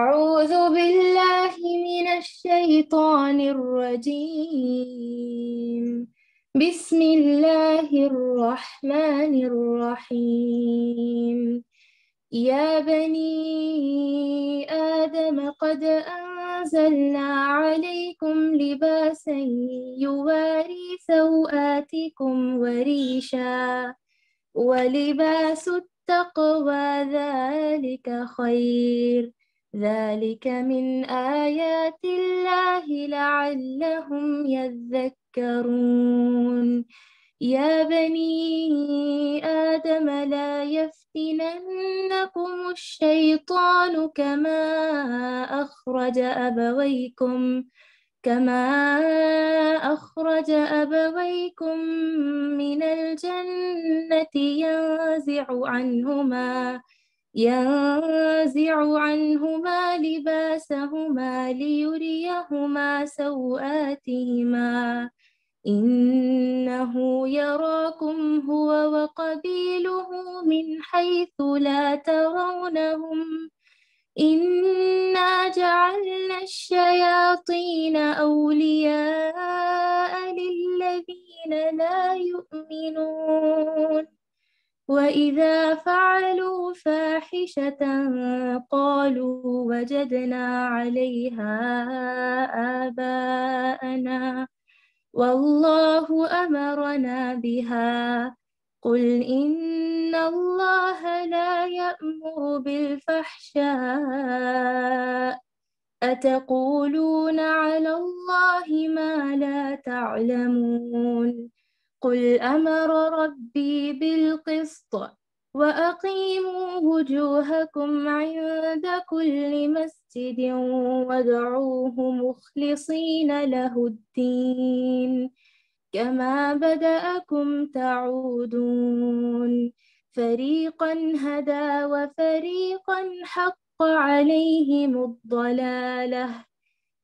أعوذ بالله من الشيطان الرجيم. بسم الله الرحمن الرحيم. يا بني آدم قد أنزلنا عليكم لباسا يواري سوآتكم وريشا ولباس التقوى ذلك خير ذلك من آيات الله لعلهم يذكرون. يا بني آدم لا يفتننكم الشيطان كما أخرج أبويكم من الجنة ينزع عنهما لباسهما ليريهما سوآتهما إنه يراكم هو وقبيله من حيث لا ترونهم إنا جعلنا الشياطين أولياء للذين لا يؤمنون وإذا فعلوا فاحشة قالوا وجدنا عليها آباءنا والله أمرنا بها قل إن الله لا يأمر بالفحشاء أتقولون على الله ما لا تعلمون قل أمر ربي بالقسط وأقيموا وجوهكم عند كل مسجد وادعوه مخلصين له الدين كما بدأكم تعودون فريقا هدى وفريقا حق عليهم الضلالة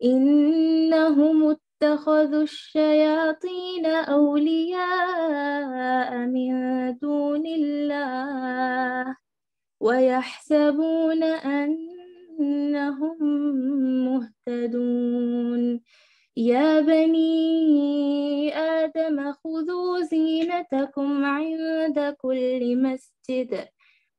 إنهم اتخذوا الشياطين أولياء من دون الله ويحسبون أنهم مهتدون يا بني آدم خذوا زينتكم عند كل مسجد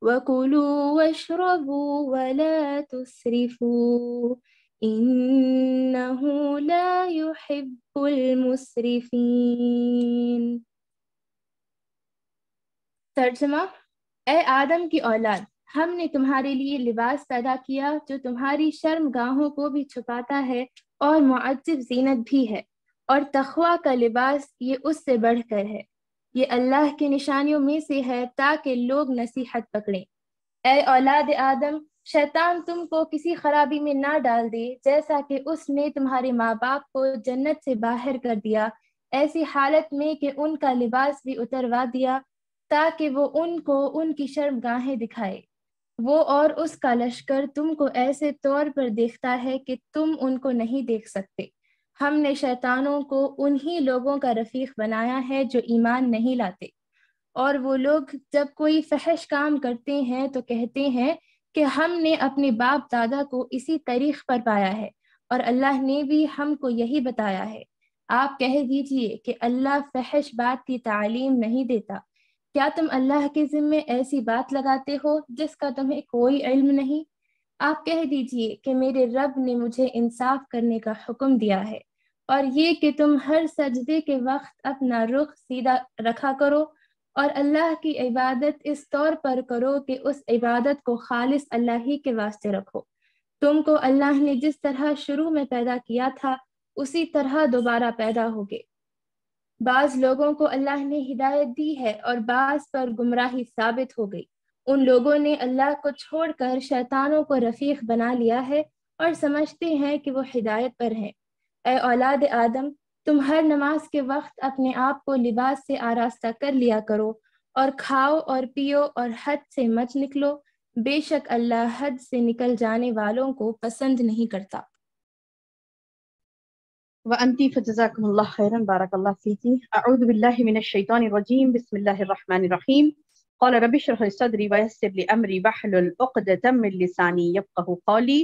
وكلوا واشربوا ولا تسرفوا إنه لا يحب المسرفين. ترجمہ: اے آدم کی اولاد، ہم نے تمہارے لیے لباس پیدا کیا جو تمہاری شرم گاہوں کو بھی چھپاتا ہے اور معجب زینت بھی ہے، اور تقویٰ کا لباس یہ اس سے بڑھ کر ہے۔ یہ اللہ کی نشانیوں میں سے ہے تاکہ لوگ نصیحت پکڑیں۔ اے اولاد آدم، شیطان تم کو کسی خرابی میں نہ ڈال دے جیسا کہ اس نے تمہارے ماں باپ کو جنت سے باہر کر دیا، ایسی حالت میں کہ ان کا لباس بھی اتروا دیا تاکہ وہ ان کو ان کی شرم گاہیں دکھائے۔ وہ اور اس کا لشکر تم کو ایسے طور پر دیکھتا ہے کہ تم ان کو نہیں دیکھ سکتے۔ ہم نے شیطانوں کو انہی لوگوں کا رفیق بنایا ہے جو ایمان نہیں لاتے، اور وہ لوگ جب کوئی فحش کام کرتے ہیں تو کہتے ہیں کہ ہم نے اپنے باپ دادا کو اسی طریق پر پایا ہے، اور اللہ نے بھی ہم کو یہی بتایا ہے۔ آپ کہہ دیجئے کہ اللہ فحش بات کی تعلیم نہیں دیتا۔ کیا تم اللہ کے ذمے ایسی بات لگاتے ہو جس کا تمہیں کوئی علم نہیں؟ آپ کہہ دیجئے کہ میرے رب نے مجھے انصاف کرنے کا حکم دیا ہے، اور یہ کہ تم ہر سجدے کے وقت اپنا رخ سیدھا رکھا کرو اور اللہ کی عبادت اس طور پر کرو کہ اس عبادت کو خالص اللہ ہی کے واسطے رکھو۔ تم کو اللہ نے جس طرح شروع میں پیدا کیا تھا اسی طرح دوبارہ پیدا ہوگے۔ بعض لوگوں کو اللہ نے ہدایت دی ہے اور بعض پر گمراہی ثابت ہو گئی۔ ان لوگوں نے اللہ کو چھوڑ کر شیطانوں کو رفیق بنا لیا ہے اور سمجھتے ہیں کہ وہ ہدایت پر ہیں۔ اے اولاد آدم، تم ہر نماز کے وقت اپنے آپ کو لباس سے آراستہ کر لیا کرو، اور کھاؤ اور پیو اور حد سے مت نکلو، بے شک اللہ حد سے نکل جانے والوں کو پسند نہیں کرتا۔ وأنتِ فجزاكم الله خيرا بارك الله فيك. أعوذ بالله من الشيطان الرجيم. بسم الله الرحمن الرحيم. قال رب اشرح لي صدري ويسر لي أمري واحلل عقدة من لساني يفقهوا قولي.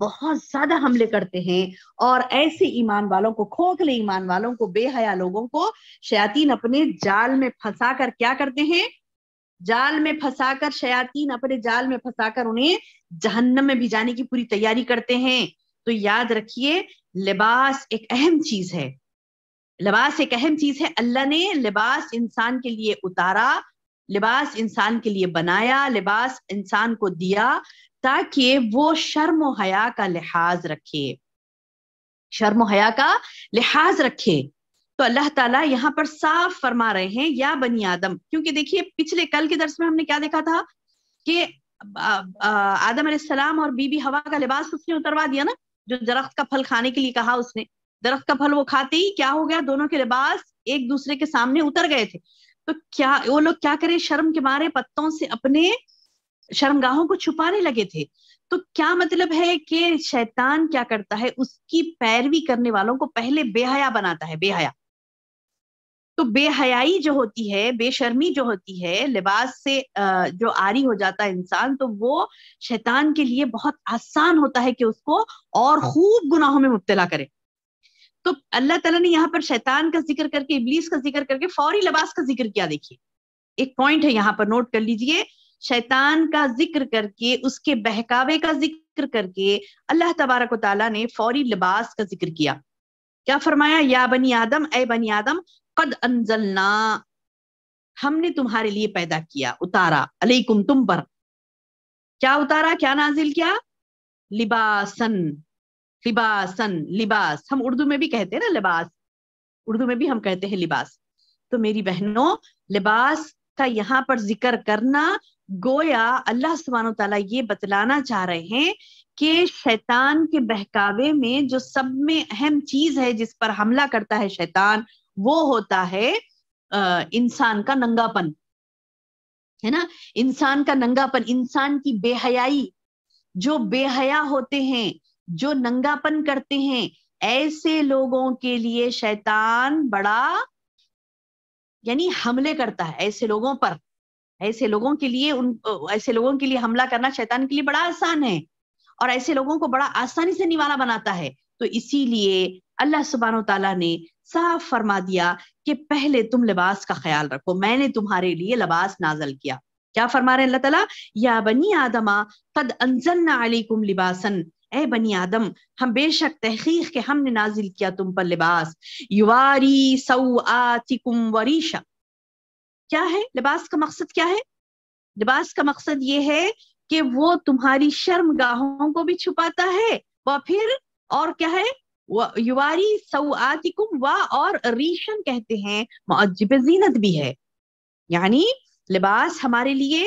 بہت زیادہ حملے کرتے ہیں، اور ایسے ایمان والوں کو، کھوکھلے ایمان والوں کو، بے حیا لوگوں کو شیاطین اپنے جال میں پھنسا کر کیا کرتے ہیں؟ جال میں پھنسا کر، شیاطین اپنے جال میں پھنسا کر انہیں جہنم میں بھی جانے کی پوری تیاری کرتے ہیں۔ تو یاد رکھیے، لباس ایک اہم چیز ہے، لباس ایک اہم چیز ہے۔ اللہ نے لباس انسان کے لیے اتارا، لباس انسان کے لیے بنایا، لباس انسان کو دیا تاکہ وہ شرم و حیا کا لحاظ رکھے، شرم و حیا کا لحاظ رکھے۔ تو اللہ تعالیٰ یہاں پر صاف فرما رہے ہیں یا بنی آدم، کیونکہ دیکھیے پچھلے کل کے درس میں ہم نے کیا دیکھا تھا کہ آدم علیہ السلام اور بی بی ہوا کا لباس اس نے اتروا دیا نا، جو درخت کا پھل کھانے کے لیے کہا اس نے، درخت کا پھل وہ کھاتے ہی کیا ہو گیا، دونوں کے لباس ایک دوسرے کے سامنے اتر گئے تھے۔ تو کیا وہ لوگ کیا کرے، شرم کے مارے پتوں سے اپنے شرمگاہوں کو چھپانے لگے تھے۔ تو کیا مطلب ہے کہ شیطان کیا کرتا ہے، اس کی پیروی کرنے والوں کو پہلے بے حیا بناتا ہے، بے حیا۔ تو بے حیائی جو ہوتی ہے، بے شرمی جو ہوتی ہے، لباس سے جو عاری ہو جاتا ہے انسان، تو وہ شیطان کے لیے بہت آسان ہوتا ہے کہ اس کو اور خوب گناہوں میں مبتلا کرے۔ تو اللہ تعالیٰ نے یہاں پر شیطان کا ذکر کر کے، ابلیس کا ذکر کر کے فوری لباس کا ذکر کیا۔ دیکھیے ایک پوائنٹ ہے یہاں پر، نوٹ کر لیجئے، شیطان کا ذکر کر کے، اس کے بہکاوے کا ذکر کر کے اللہ تبارک و تعالیٰ نے فوری لباس کا ذکر کیا۔ کیا فرمایا؟ یا بنی آدم، اے بنی آدم، قد انزلنا، ہم نے تمہارے لیے پیدا کیا، اتارا، علیکم، تم پر کیا اتارا، کیا نازل کیا؟ لباسن، لباسن، لباس، ہم اردو میں بھی کہتے ہیں نا لباس، اردو میں بھی ہم کہتے ہیں لباس۔ تو میری بہنوں، لباس کا یہاں پر ذکر کرنا گویا اللہ سبحانہ وتعالیٰ یہ بتلانا چاہ رہے ہیں کہ شیطان کے بہکاوے میں جو سب میں اہم چیز ہے جس پر حملہ کرتا ہے شیطان، وہ ہوتا ہے انسان کا ننگا پن، ہے نا، انسان کا ننگا پن، انسان کی بے حیائی۔ جو بے حیا ہوتے ہیں، جو ننگا پن کرتے ہیں، ایسے لوگوں کے لیے شیطان بڑا یعنی حملے کرتا ہے، ایسے لوگوں پر، ایسے لوگوں کے لیے، ایسے لوگوں کے لیے حملہ کرنا شیطان کے لیے بڑا آسان ہے، اور ایسے لوگوں کو بڑا آسانی سے نوالا بناتا ہے۔ تو اسی لیے اللہ سبحانہ وتعالیٰ نے صاف فرما دیا کہ پہلے تم لباس کا خیال رکھو، میں نے تمہارے لیے لباس نازل کیا۔ کیا فرما رہے ہیں اللہ تعالیٰ؟ یا بنی آدم قد انزلنا علیکم لباسن، اے بنی آدم، ہم بے شک تحقیق کہ ہم نے نازل کیا تم پر لباس، یواری سوآتکم وریشا۔ کیا ہے لباس کا مقصد؟ کیا ہے لباس کا مقصد؟ یہ ہے کہ وہ تمہاری شرمگاہوں کو بھی چھپاتا ہے، وہ پھر اور کیا ہے، یواری سوآتکم، وا اور ریشن کہتے ہیں معجب زینت بھی ہے۔ یعنی لباس ہمارے لیے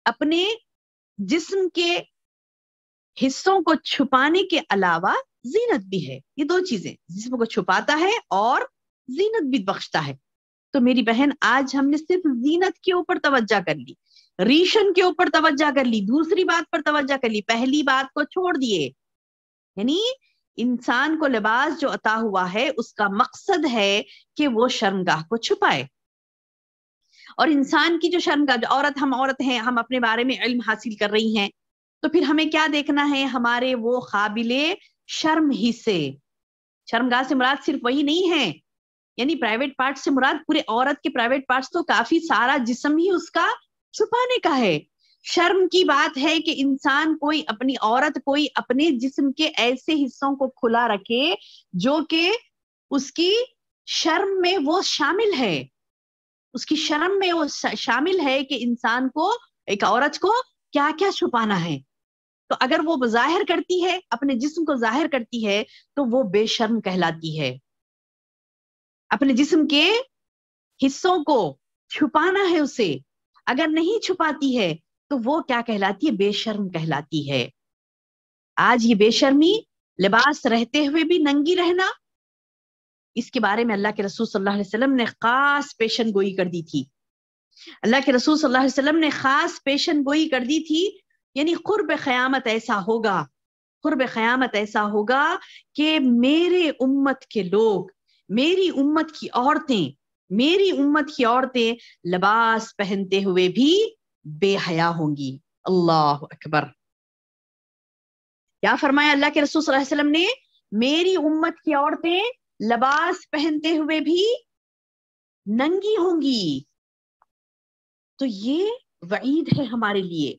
اپنے جسم کے حصوں کو چھپانے کے علاوہ زینت بھی ہے۔ یہ دو چیزیں، جسم کو چھپاتا ہے اور زینت بھی بخشتا ہے۔ تو میری بہن، آج ہم نے صرف زینت کے اوپر توجہ کر لی، ریشن کے اوپر توجہ کر لی، دوسری بات پر توجہ کر لی، پہلی بات کو چھوڑ دیے۔ یعنی انسان کو لباس جو عطا ہوا ہے اس کا مقصد ہے کہ وہ شرمگاہ کو چھپائے، اور انسان کی جو شرمگاہ، جو ہم عورت ہیں، ہم اپنے بارے میں علم حاصل کر رہی ہیں، تو پھر ہمیں کیا دیکھنا ہے؟ ہمارے وہ قابل شرم حصے۔ شرمگاہ سے مراد صرف وہی نہیں ہے، یعنی پرائیویٹ پارٹ سے مراد پورے عورت کے پرائیویٹ پارٹس تو کافی سارا جسم ہی اس کا چھپانے کا ہے۔ شرم کی بات ہے کہ انسان کوئی، اپنی عورت کوئی اپنے جسم کے ایسے حصوں کو کھلا رکھے جو کہ اس کی شرم میں وہ شامل ہے، اس کی شرم میں وہ شامل ہے کہ انسان کو، ایک عورت کو کیا کیا چھپانا ہے۔ تو اگر وہ ظاہر کرتی ہے، اپنے جسم کو ظاہر کرتی ہے، تو وہ بے شرم کہلاتی ہے۔ اپنے جسم کے حصوں کو چھپانا ہے اسے، اگر نہیں چھپاتی ہے تو وہ کیا کہلاتی ہے؟ بے شرم کہلاتی ہے۔ آج یہ بے شرمی، لباس رہتے ہوئے بھی ننگی رہنا، اس کے بارے میں اللہ کے رسول صلی اللہ علیہ وسلم نے خاص پیشن گوئی کر دی تھی۔ اللہ کے رسول صلی اللہ علیہ وسلم نے خاص پیشن گوئی کر دی تھی، یعنی قرب قیامت ایسا ہوگا، قرب قیامت ایسا ہوگا کہ میرے امت کے لوگ، میری امت کی عورتیں، میری امت کی عورتیں لباس پہنتے ہوئے بھی بے حیا ہوں گی۔ اللہ اکبر۔ کیا فرمایا اللہ کے رسول صلی اللہ علیہ وسلم نے؟ میری امت کی عورتیں لباس پہنتے ہوئے بھی ننگی ہوں گی. تو یہ وعید ہے ہمارے لیے.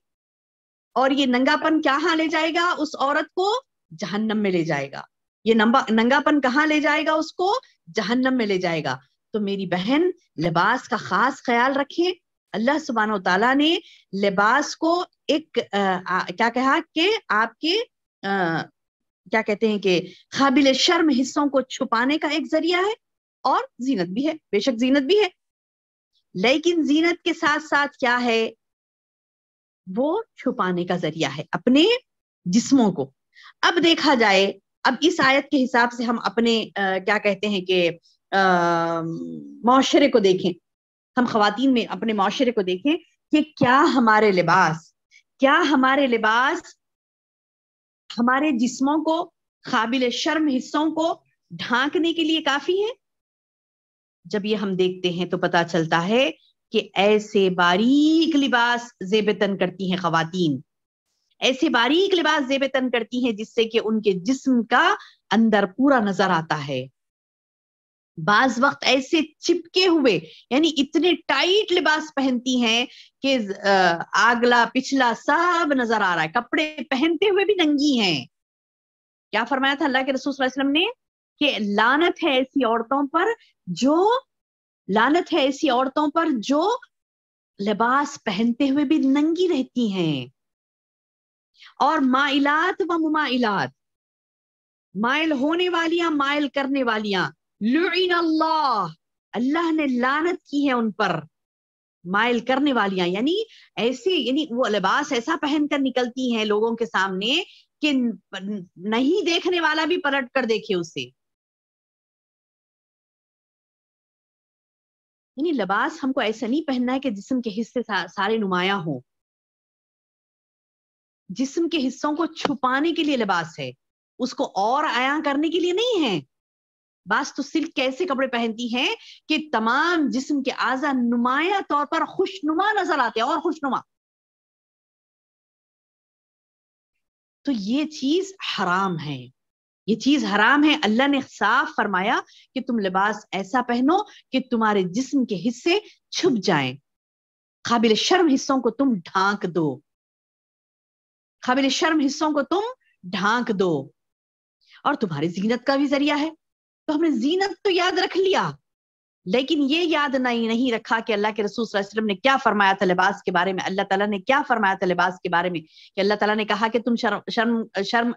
اور یہ ننگا پن کہاں لے جائے گا اس عورت کو؟ جہنم میں لے جائے گا. یہ ننگا پن کہاں لے جائے گا اس کو؟ جہنم میں لے جائے گا. تو میری بہن لباس کا خاص خیال رکھیں. اللہ سبحانہ و تعالیٰ نے لباس کو ایک کیا کہا کہ آپ کے کیا کہتے ہیں کہ قابل شرم حصوں کو چھپانے کا ایک ذریعہ ہے اور زینت بھی ہے. بے شک زینت بھی ہے، لیکن زینت کے ساتھ ساتھ کیا ہے؟ وہ چھپانے کا ذریعہ ہے اپنے جسموں کو. اب دیکھا جائے، اب اس آیت کے حساب سے ہم اپنے کیا کہتے ہیں کہ معاشرے کو دیکھیں، ہم خواتین میں اپنے معاشرے کو دیکھیں کہ کیا ہمارے لباس ہمارے جسموں کو، قابل شرم حصوں کو ڈھانکنے کے لیے کافی ہے؟ جب یہ ہم دیکھتے ہیں تو پتہ چلتا ہے کہ ایسے باریک لباس زیب تن کرتی ہیں خواتین، ایسے باریک لباس زیب تن کرتی ہیں جس سے کہ ان کے جسم کا اندر پورا نظر آتا ہے. بعض وقت ایسے چپکے ہوئے، یعنی اتنے ٹائٹ لباس پہنتی ہیں کہ آگلا پچھلا سب نظر آ رہا ہے، کپڑے پہنتے ہوئے بھی ننگی ہیں. کیا فرمایا تھا اللہ کے رسول صلی اللہ علیہ وسلم نے کہ لعنت ہے ایسی عورتوں پر جو لباس پہنتے ہوئے بھی ننگی رہتی ہیں. اور مائلات و ممائلات، مائل ہونے والیاں، مائل کرنے والیاں، لعن اللہ نے لعنت کی ہے ان پر. مائل کرنے والیاں یعنی وہ لباس ایسا پہن کر نکلتی ہیں لوگوں کے سامنے کہ نہیں دیکھنے والا بھی پلٹ کر دیکھے اسے. یعنی لباس ہم کو ایسا نہیں پہننا ہے کہ جسم کے حصے سارے نمایاں ہوں. جسم کے حصوں کو چھپانے کے لیے لباس ہے، اس کو اور عیاں کرنے کے لیے نہیں ہے. بعض تو صرف کیسے کپڑے پہنتی ہیں کہ تمام جسم کے اعضاء نمایاں طور پر خوشنما نظر آتے ہیں، اور خوشنما. تو یہ چیز حرام ہے، یہ چیز حرام ہے. اللہ نے صاف فرمایا کہ تم لباس ایسا پہنو کہ تمہارے جسم کے حصے چھپ جائیں، قابل شرم حصوں کو تم ڈھانک دو، قابل شرم حصوں کو تم ڈھانک دو. اور تمہاری زینت کا بھی ذریعہ ہے. تو ہم نے زینت تو یاد رکھ لیا، لیکن یہ یاد نہیں رکھا کہ اللہ کے رسول صلی اللہ علیہ وسلم نے کیا فرمایا تھا لباس کے بارے میں. اللہ تعالیٰ نے کیا فرمایا تھا لباس کے بارے میں کہ اللہ تعالیٰ نے کہا کہ تم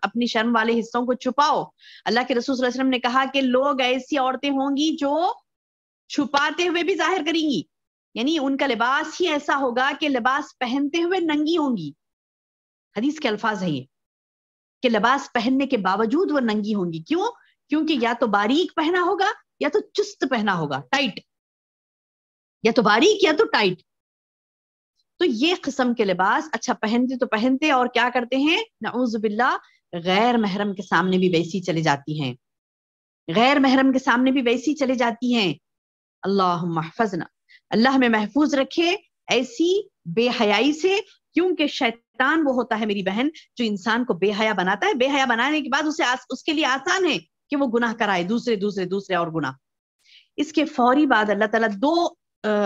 اپنی شرم والے حصوں کو چھپاؤ. اللہ کے رسول صلی اللہ علیہ وسلم نے کہا کہ لوگ ایسی عورتیں ہوں گی جو چھپاتے ہوئے بھی ظاہر کریں گی، یعنی ان کا لباس ہی ایسا ہوگا کہ لباس پہنتے ہوئے ننگی ہوں گی. حدیث کے الفاظ ہیں یہ کہ لباس پہننے کے باوجود وہ ننگی ہوں گی. کیوں؟ کیونکہ یا تو باریک پہنا ہوگا یا تو چست پہنا ہوگا، ٹائٹ، یا تو باریک یا تو ٹائٹ. تو یہ قسم کے لباس اچھا پہنتے تو پہنتے، اور کیا کرتے ہیں؟ نعوذ باللہ غیر محرم کے سامنے بھی ویسی چلے جاتی ہیں، غیر محرم کے سامنے بھی ویسی چلے جاتی ہیں. اللہم احفظنا، اللہ ہمیں محفوظ رکھے ایسی بے حیائی سے. کیونکہ شیطان وہ ہوتا ہے میری بہن جو انسان کو بے حیا بناتا ہے. بے حیا بنانے کے بعد اس کے لیے آسان ہے کہ وہ گناہ کرائے، دوسرے اور گناہ. اس کے فوری بعد اللہ تعالیٰ دو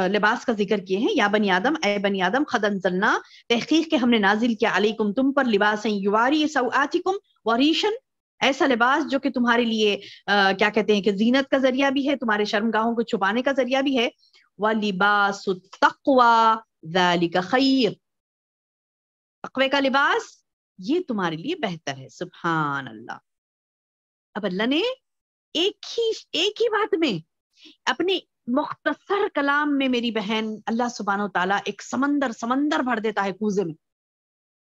لباس کا ذکر کیے ہیں. یا بنی آدم، اے بنی آدم، قد انزلنا، تحقیق کے ہم نے نازل کیا، علیکم تم پر، لباسا یواری سوآتکم وریشن، ایسا لباس جو کہ تمہارے لیے کیا کہتے ہیں کہ زینت کا ذریعہ بھی ہے، تمہارے شرمگاہوں کو چھپانے کا ذریعہ بھی ہے. وَلِبَاسُ التَّقْوَى ذَلِكَ خَيْرٌ، تقوی کا لباس یہ تمہارے لیے بہتر ہے. سبحان اللہ. اب اللہ نے ایک ہی بات میں اپنے مختصر کلام میں میری بہن اللہ سبحانہ و تعالیٰ ایک سمندر بھر دیتا ہے کوزے میں.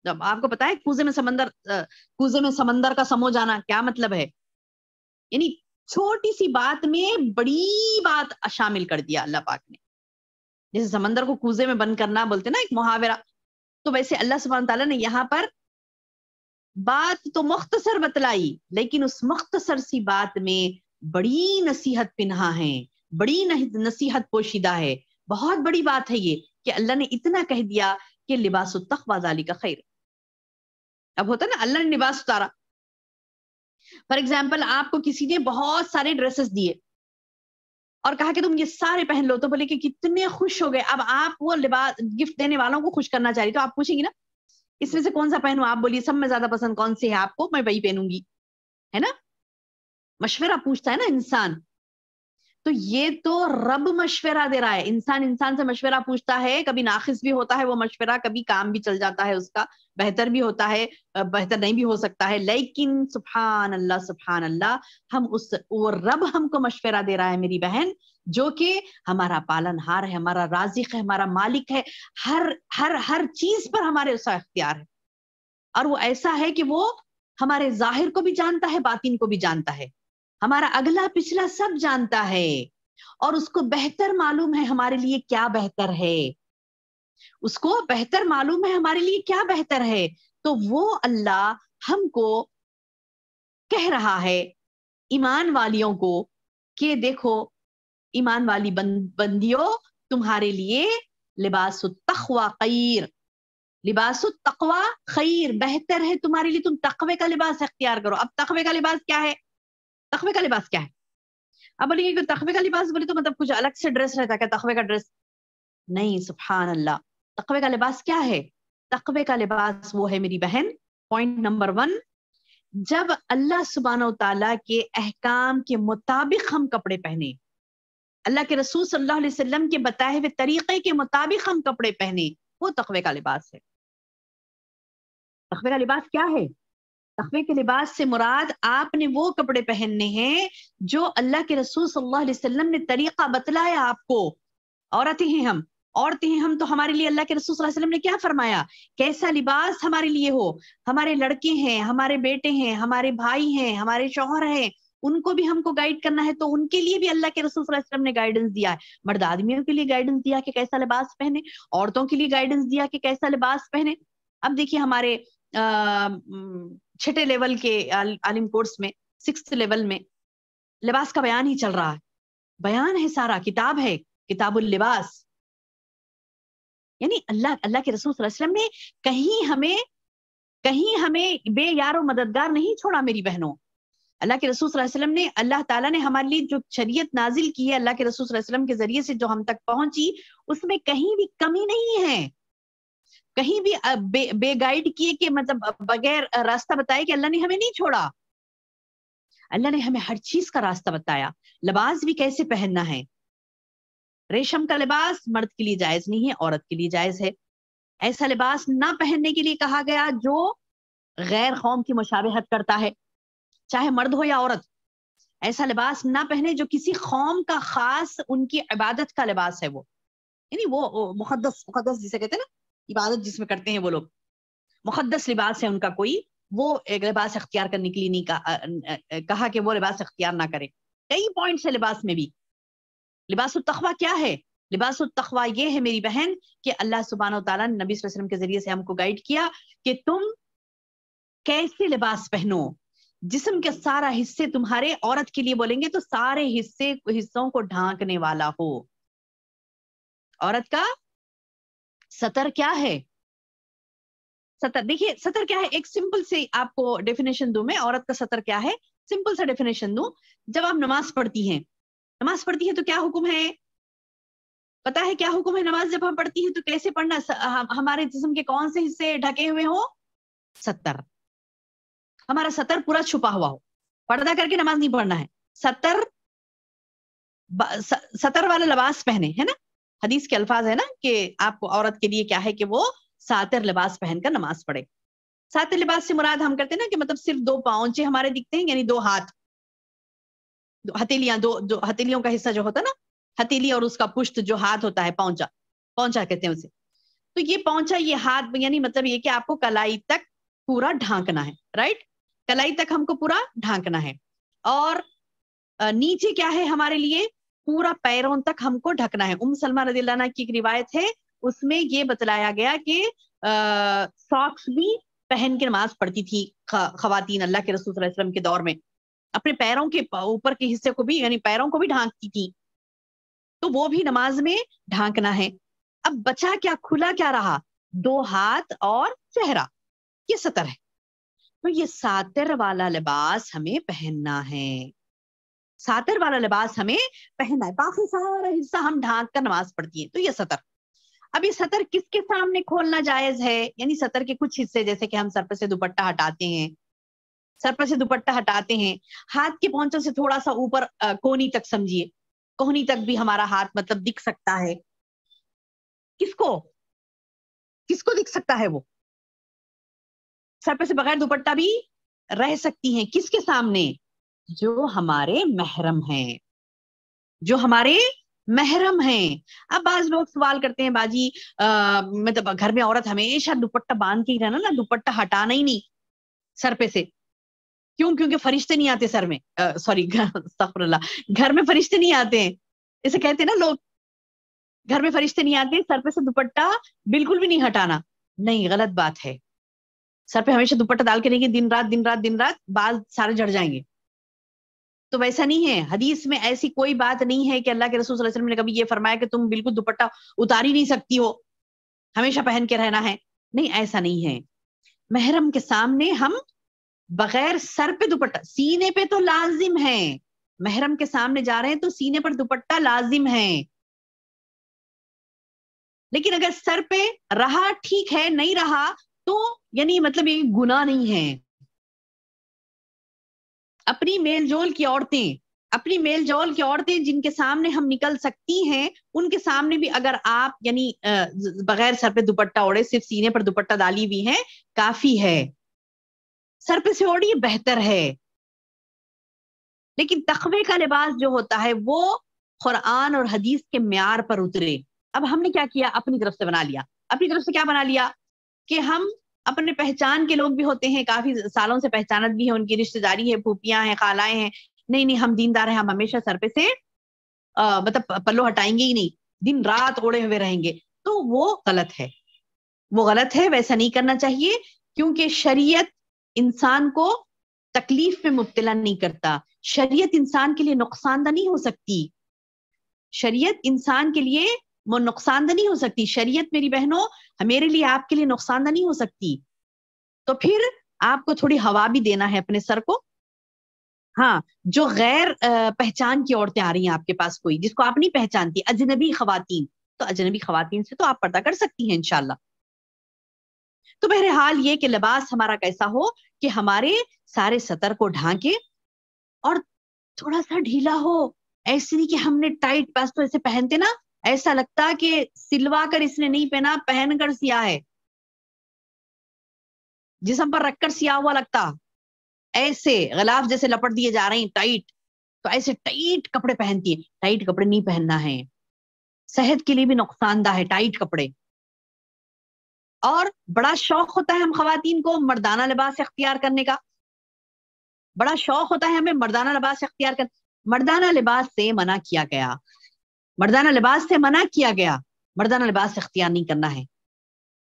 جب آپ کو پتا ہے کوزے میں سمندر کا سمو جانا کیا مطلب ہے؟ یعنی چھوٹی سی بات میں بڑی بات شامل کر دیا اللہ پاک نے. جیسے سمندر کو کوزے میں بند کرنا بولتے نا، ایک محاورہ. تو ویسے اللہ سبحانہ تعالیٰ نے یہاں پر بات تو مختصر بتلائی، لیکن اس مختصر سی بات میں بڑی نصیحت پنہا ہے، بڑی نصیحت پوشیدہ ہے. بہت بڑی بات ہے یہ کہ اللہ نے اتنا کہہ دیا کہ لباس التقویٰ ذالک خیر. اب ہوتا نا اللہ نے لباس اتارا، فار ایگزامپل آپ کو کسی نے بہت سارے ڈریسز دیے اور کہا کہ تم یہ سارے پہن لو، تو بولے کہ کتنے خوش ہو گئے. اب آپ وہ لباس گفٹ دینے والوں کو خوش کرنا چاہ رہی، تو آپ پوچھیں گی نا اس میں سے کون سا پہنوں، آپ بولیے سب میں زیادہ پسند کون سے ہے آپ کو، میں وہی پہنوں گی، ہے نا. مشورہ پوچھتا ہے نا انسان. تو یہ تو رب مشورہ دے رہا ہے. انسان سے مشورہ پوچھتا ہے، کبھی ناقص بھی ہوتا ہے وہ مشورہ، کبھی کام بھی چل جاتا ہے اس کا، بہتر بھی ہوتا ہے، بہتر نہیں بھی ہو سکتا ہے، لیکن سبحان اللہ وہ رب ہم کو مشورہ دے رہا ہے میری بہن، جو کہ ہمارا پالن ہار ہے، ہمارا رازق ہے، ہمارا مالک ہے، ہر چیز پر ہمارے اس کا اختیار ہے. اور وہ ایسا ہے کہ وہ ہمارے ظاہر کو بھی جانتا ہے، باطن کو بھی جانتا ہے، ہمارا اگلا پچھلا سب جانتا ہے، اور اس کو بہتر معلوم ہے ہمارے لیے کیا بہتر ہے، اس کو بہتر معلوم ہے ہمارے لیے کیا بہتر ہے. تو وہ اللہ ہم کو کہہ رہا ہے ایمان والیوں کو کہ دیکھو ایمان والی بندیوں، تمہارے لیے لباس التقوی خیر، لباس التقوی خیر، بہتر ہے تمہارے لیے، تم تقوی کا لباس اختیار کرو. اب تقوی کا لباس کیا ہے؟ تقوی کا لباس کیا ہے؟ اب بولیں گے کہ تقوی کا لباس بولے تو مطلب کچھ الگ سے ڈریس رہتا ہے کیا تقوی کا ڈریس؟ نہیں، سبحان اللہ. تقوی کا لباس کیا ہے؟ تقوی کا لباس وہ ہے میری بہن، پوائنٹ نمبر 1، جب اللہ سبحانہ و تعالیٰ کے احکام کے مطابق ہم کپڑے پہنے، اللہ کے رسول صلی اللہ علیہ وسلم کے بتائے ہوئے طریقے کے مطابق ہم کپڑے پہنے، وہ تقوی کا لباس ہے. تقوی کا لباس کیا ہے؟ تقوی کے لباس سے مراد آپ نے وہ کپڑے پہننے ہیں جو اللہ کے رسول صلی اللہ علیہ وسلم نے طریقہ بتلایا آپ کو. عورتیں ہیں ہم تو ہمارے لیے اللہ کے رسول صلی اللہ علیہ وسلم نے کیا فرمایا، کیسا لباس ہمارے لیے ہو. ہمارے لڑکے ہیں، ہمارے بیٹے ہیں، ہمارے بھائی ہیں، ہمارے شوہر ہیں، ان کو بھی ہم کو گائیڈ کرنا ہے، تو ان کے لیے بھی اللہ کے رسول صلی اللہ علیہ وسلم نے گائیڈنس دیا ہے. مرد آدمیوں کے لیے گائیڈنس دیا کہ کیسا لباس پہنے، عورتوں کے لیے گائیڈنس دیا کہ کیسا لباس پہنے. اب دیکھیے ہمارے چھٹے لیول کے عالم کورس میں 6th لیول میں لباس کا بیان ہی چل رہا ہے، بیان ہے، سارا کتاب ہے، کتاب اللباس. یعنی اللہ کے رسول صلی اللہ علیہ وسلم نے کہیں ہمیں بے یار و مددگار نہیں چھوڑا میری بہنوں. اللہ کے رسول صلی اللہ علیہ وسلم نے، اللہ تعالیٰ نے ہمارے لیے جو شریعت نازل کی ہے اللہ کے رسول صلی اللہ علیہ وسلم کے ذریعے سے جو ہم تک پہنچی، اس میں کہیں بھی کمی نہیں ہے، کہیں بھی بے گائیڈ کیے کہ مطلب بغیر راستہ بتائے کہ اللہ نے ہمیں نہیں چھوڑا. اللہ نے ہمیں ہر چیز کا راستہ بتایا. لباس بھی کیسے پہننا ہے. ریشم کا لباس مرد کے لیے جائز نہیں ہے، عورت کے لیے جائز ہے. ایسا لباس نہ پہننے کے لیے کہا گیا جو غیر قوم کی مشابہت کرتا ہے، چاہے مرد ہو یا عورت. ایسا لباس نہ پہنے جو کسی قوم کا خاص ان کی عبادت کا لباس ہے، وہ یعنی وہ مقدس جسے کہتے ہیں نا، عبادت جس میں کرتے ہیں وہ لوگ، مقدس لباس ہے ان کا کوئی، وہ ایک لباس اختیار کرنے کے لیے نہیں کہا کہ وہ لباس اختیار نہ کرے. کئی پوائنٹس ہے لباس میں بھی. لباس التقوی کیا ہے؟ لباس التقوی یہ ہے میری بہن کہ اللہ سبحانہ و تعالیٰ نے نبی صلی اللہ علیہ وسلم کے ذریعے سے ہم کو گائیڈ کیا کہ تم کیسے لباس پہنو. جسم کے سارا حصے تمہارے، عورت کے لیے بولیں گے تو سارے حصوں کو ڈھانکنے والا ہو. عورت کا سطر کیا ہے؟ سطر دیکھیے، سطر کیا ہے، ایک سمپل سے آپ کو ڈیفینیشن دوں میں. عورت کا سطر کیا ہے، سمپل سا ڈیفینیشن دوں. جب آپ نماز پڑھتی ہیں تو کیا حکم ہے؟ پتا ہے کیا حکم ہے؟ نماز جب ہم پڑھتی ہیں تو کیسے پڑھنا؟ ہمارے جسم کے کون سے حصے ڈھکے ہوئے ہوں؟ سطر. ہمارا سطر پورا چھپا ہوا ہو، پردہ کر کے نماز نہیں پڑھنا ہے. سطر والا لباس پہنے، ہے نا. حدیث کے الفاظ ہے نا کہ آپ کو عورت کے لیے کیا ہے کہ وہ ساتر لباس پہن کر نماز پڑھے. ساتر لباس سے مراد ہم کرتے ہیں نا کہ مطلب صرف 2 پاؤنچے ہمارے دکھتے ہیں، یعنی 2 ہاتھ، ہتھیلیاں، جو ہتھیلیوں کا حصہ جو ہوتا ہے نا، ہتھیلی اور اس کا پشت جو ہاتھ ہوتا ہے، پونچا کہتے ہیں اسے. تو یہ پونچا، یہ ہاتھ، یعنی مطلب یہ کہ آپ کو کلائی تک پورا ڈھانکنا ہے، رائٹ. کلائی تک ہم کو پورا ڈھانکنا ہے. اور نیچے کیا ہے ہمارے لیے؟ پورا پیروں تک ہم کو ڈھکنا ہے. سلمہ رضی اللہ عنہ کی ایک روایت ہے، اس میں یہ بتلایا گیا کہ ساکس بھی پہن کے نماز پڑھتی تھی خواتین اللہ کے رسول صلی اللہ علیہ وسلم کے دور میں. اپنے پیروں کے اوپر کے حصے کو بھی، یعنی پیروں کو بھی ڈھانکتی تھی. تو وہ بھی نماز میں ڈھانکنا ہے. اب بچا کیا، کھلا کیا رہا؟ 2 ہاتھ اور چہرہ، یہ سطر ہے. تو یہ ساتر والا لباس ہمیں پہننا ہے، ساتر والا لباس ہمیں پہننا ہے، باقی سارا حصہ ہم ڈھانک کر نماز پڑھتی ہیں، تو یہ سطر۔ اب یہ سطر کس کے سامنے کھولنا جائز ہے؟ یعنی سطر کے کچھ حصے، جیسے کہ ہم سر پر سے دوپٹہ ہٹاتے ہیں، سر پر سے دوپٹہ ہٹاتے ہیں، ہاتھ کے پونچوں سے تھوڑا سا اوپر کونی تک سمجھیے، کونی تک بھی ہمارا ہاتھ مطلب دکھ سکتا ہے۔ کس کو دکھ سکتا ہے؟ وہ سر پہ سے بغیر دوپٹہ بھی رہ سکتی ہیں، کس کے سامنے؟ جو ہمارے محرم ہیں، جو ہمارے محرم ہیں۔ اب بعض لوگ سوال کرتے ہیں، باجی مطلب گھر میں عورت ہمیشہ دوپٹہ باندھ کے ہی رہنا نا، دوپٹہ ہٹانا ہی نہیں سر پہ سے، کیوں؟ کیونکہ فرشتے نہیں آتے سر میں، سوری استغفر اللہ، گھر میں فرشتے نہیں آتے ہیں، اسے کہتے ہیں نا لوگ، گھر میں فرشتے نہیں آتے، سر پہ سے دوپٹہ بالکل بھی نہیں ہٹانا۔ نہیں، غلط بات ہے، سر پہ ہمیشہ دوپٹہ ڈال کے رہیں گے، دن رات دن رات دن رات بال سارے جھڑ جائیں گے، تو ویسا نہیں ہے۔ حدیث میں ایسی کوئی بات نہیں ہے کہ اللہ کے رسول صلی اللہ علیہ وسلم نے کبھی یہ فرمایا کہ تم بالکل دوپٹہ اتار ہی نہیں سکتی ہو، ہمیشہ پہن کے رہنا ہے، نہیں، ایسا نہیں ہے۔ محرم کے سامنے ہم بغیر سر پہ دوپٹہ، سینے پہ تو لازم ہے، محرم کے سامنے جا رہے ہیں تو سینے پر دوپٹہ لازم ہے، لیکن اگر سر پہ رہا ٹھیک ہے، نہیں رہا تو یعنی مطلب یہ گناہ نہیں ہے۔ اپنی میل جول کی عورتیں جن کے سامنے ہم نکل سکتی ہیں، ان کے سامنے بھی اگر آپ یعنی بغیر سر پہ دوپٹہ اوڑے صرف سینے پر دوپٹہ ڈالی ہوئی ہیں کافی ہے، سر پہ سے اوڑی بہتر ہے۔ لیکن تقوی کا لباس جو ہوتا ہے وہ قرآن اور حدیث کے معیار پر اترے۔ اب ہم نے کیا کیا؟ اپنی طرف سے بنا لیا، اپنی طرف سے کیا بنا لیا کہ ہم اپنے پہچان کے لوگ بھی ہوتے ہیں، کافی سالوں سے پہچانت بھی ہے، ان کی رشتہ داری ہے، پھوپھیاں ہیں، خالائیں ہیں، نہیں ہم دیندار ہیں، ہم ہمیشہ سر پہ سے مطلب پلو ہٹائیں گے ہی نہیں، دن رات اوڑے ہوئے رہیں گے، تو وہ غلط ہے، ویسا نہیں کرنا چاہیے، کیونکہ شریعت انسان کو تکلیف میں مبتلا نہیں کرتا، شریعت انسان کے لیے نقصان دہ نہیں ہو سکتی، شریعت انسان کے لیے وہ نقصان دہ نہیں ہو سکتی، شریعت میری بہنوں میرے لیے آپ کے لیے نقصان دہ نہیں ہو سکتی۔ تو پھر آپ کو تھوڑی ہوا بھی دینا ہے اپنے سر کو۔ ہاں، جو غیر پہچان کی عورتیں آ رہی ہیں آپ کے پاس، کوئی جس کو آپ نہیں پہچانتی، اجنبی خواتین، تو اجنبی خواتین سے تو آپ پردہ کر سکتی ہیں انشاءاللہ۔ تو بہرحال یہ کہ لباس ہمارا کیسا ہو کہ ہمارے سارے سطر کو ڈھانکے اور تھوڑا سا ڈھیلا ہو، ایسے نہیں کہ ہم نے ٹائٹ بس تو ایسے پہنتے نا، ایسا لگتا کہ سلوا کر اس نے نہیں پہنا، پہن کر سیا ہے، جسم پر رکھ کر سیا ہوا لگتا، ایسے غلاف جیسے لپٹ دیے جا رہے ہیں ٹائٹ، تو ایسے ٹائٹ کپڑے پہنتی ہے، ٹائٹ کپڑے نہیں پہننا ہے، صحت کے لیے بھی نقصان دہ ہے ٹائٹ کپڑے۔ اور بڑا شوق ہوتا ہے ہم خواتین کو مردانہ لباس اختیار کرنے کا، بڑا شوق ہوتا ہے ہمیں مردانہ لباس اختیار کرنے، مردانہ لباس سے منع کیا گیا، مردانہ لباس سے منع کیا گیا، مردانہ لباس اختیار نہیں کرنا ہے۔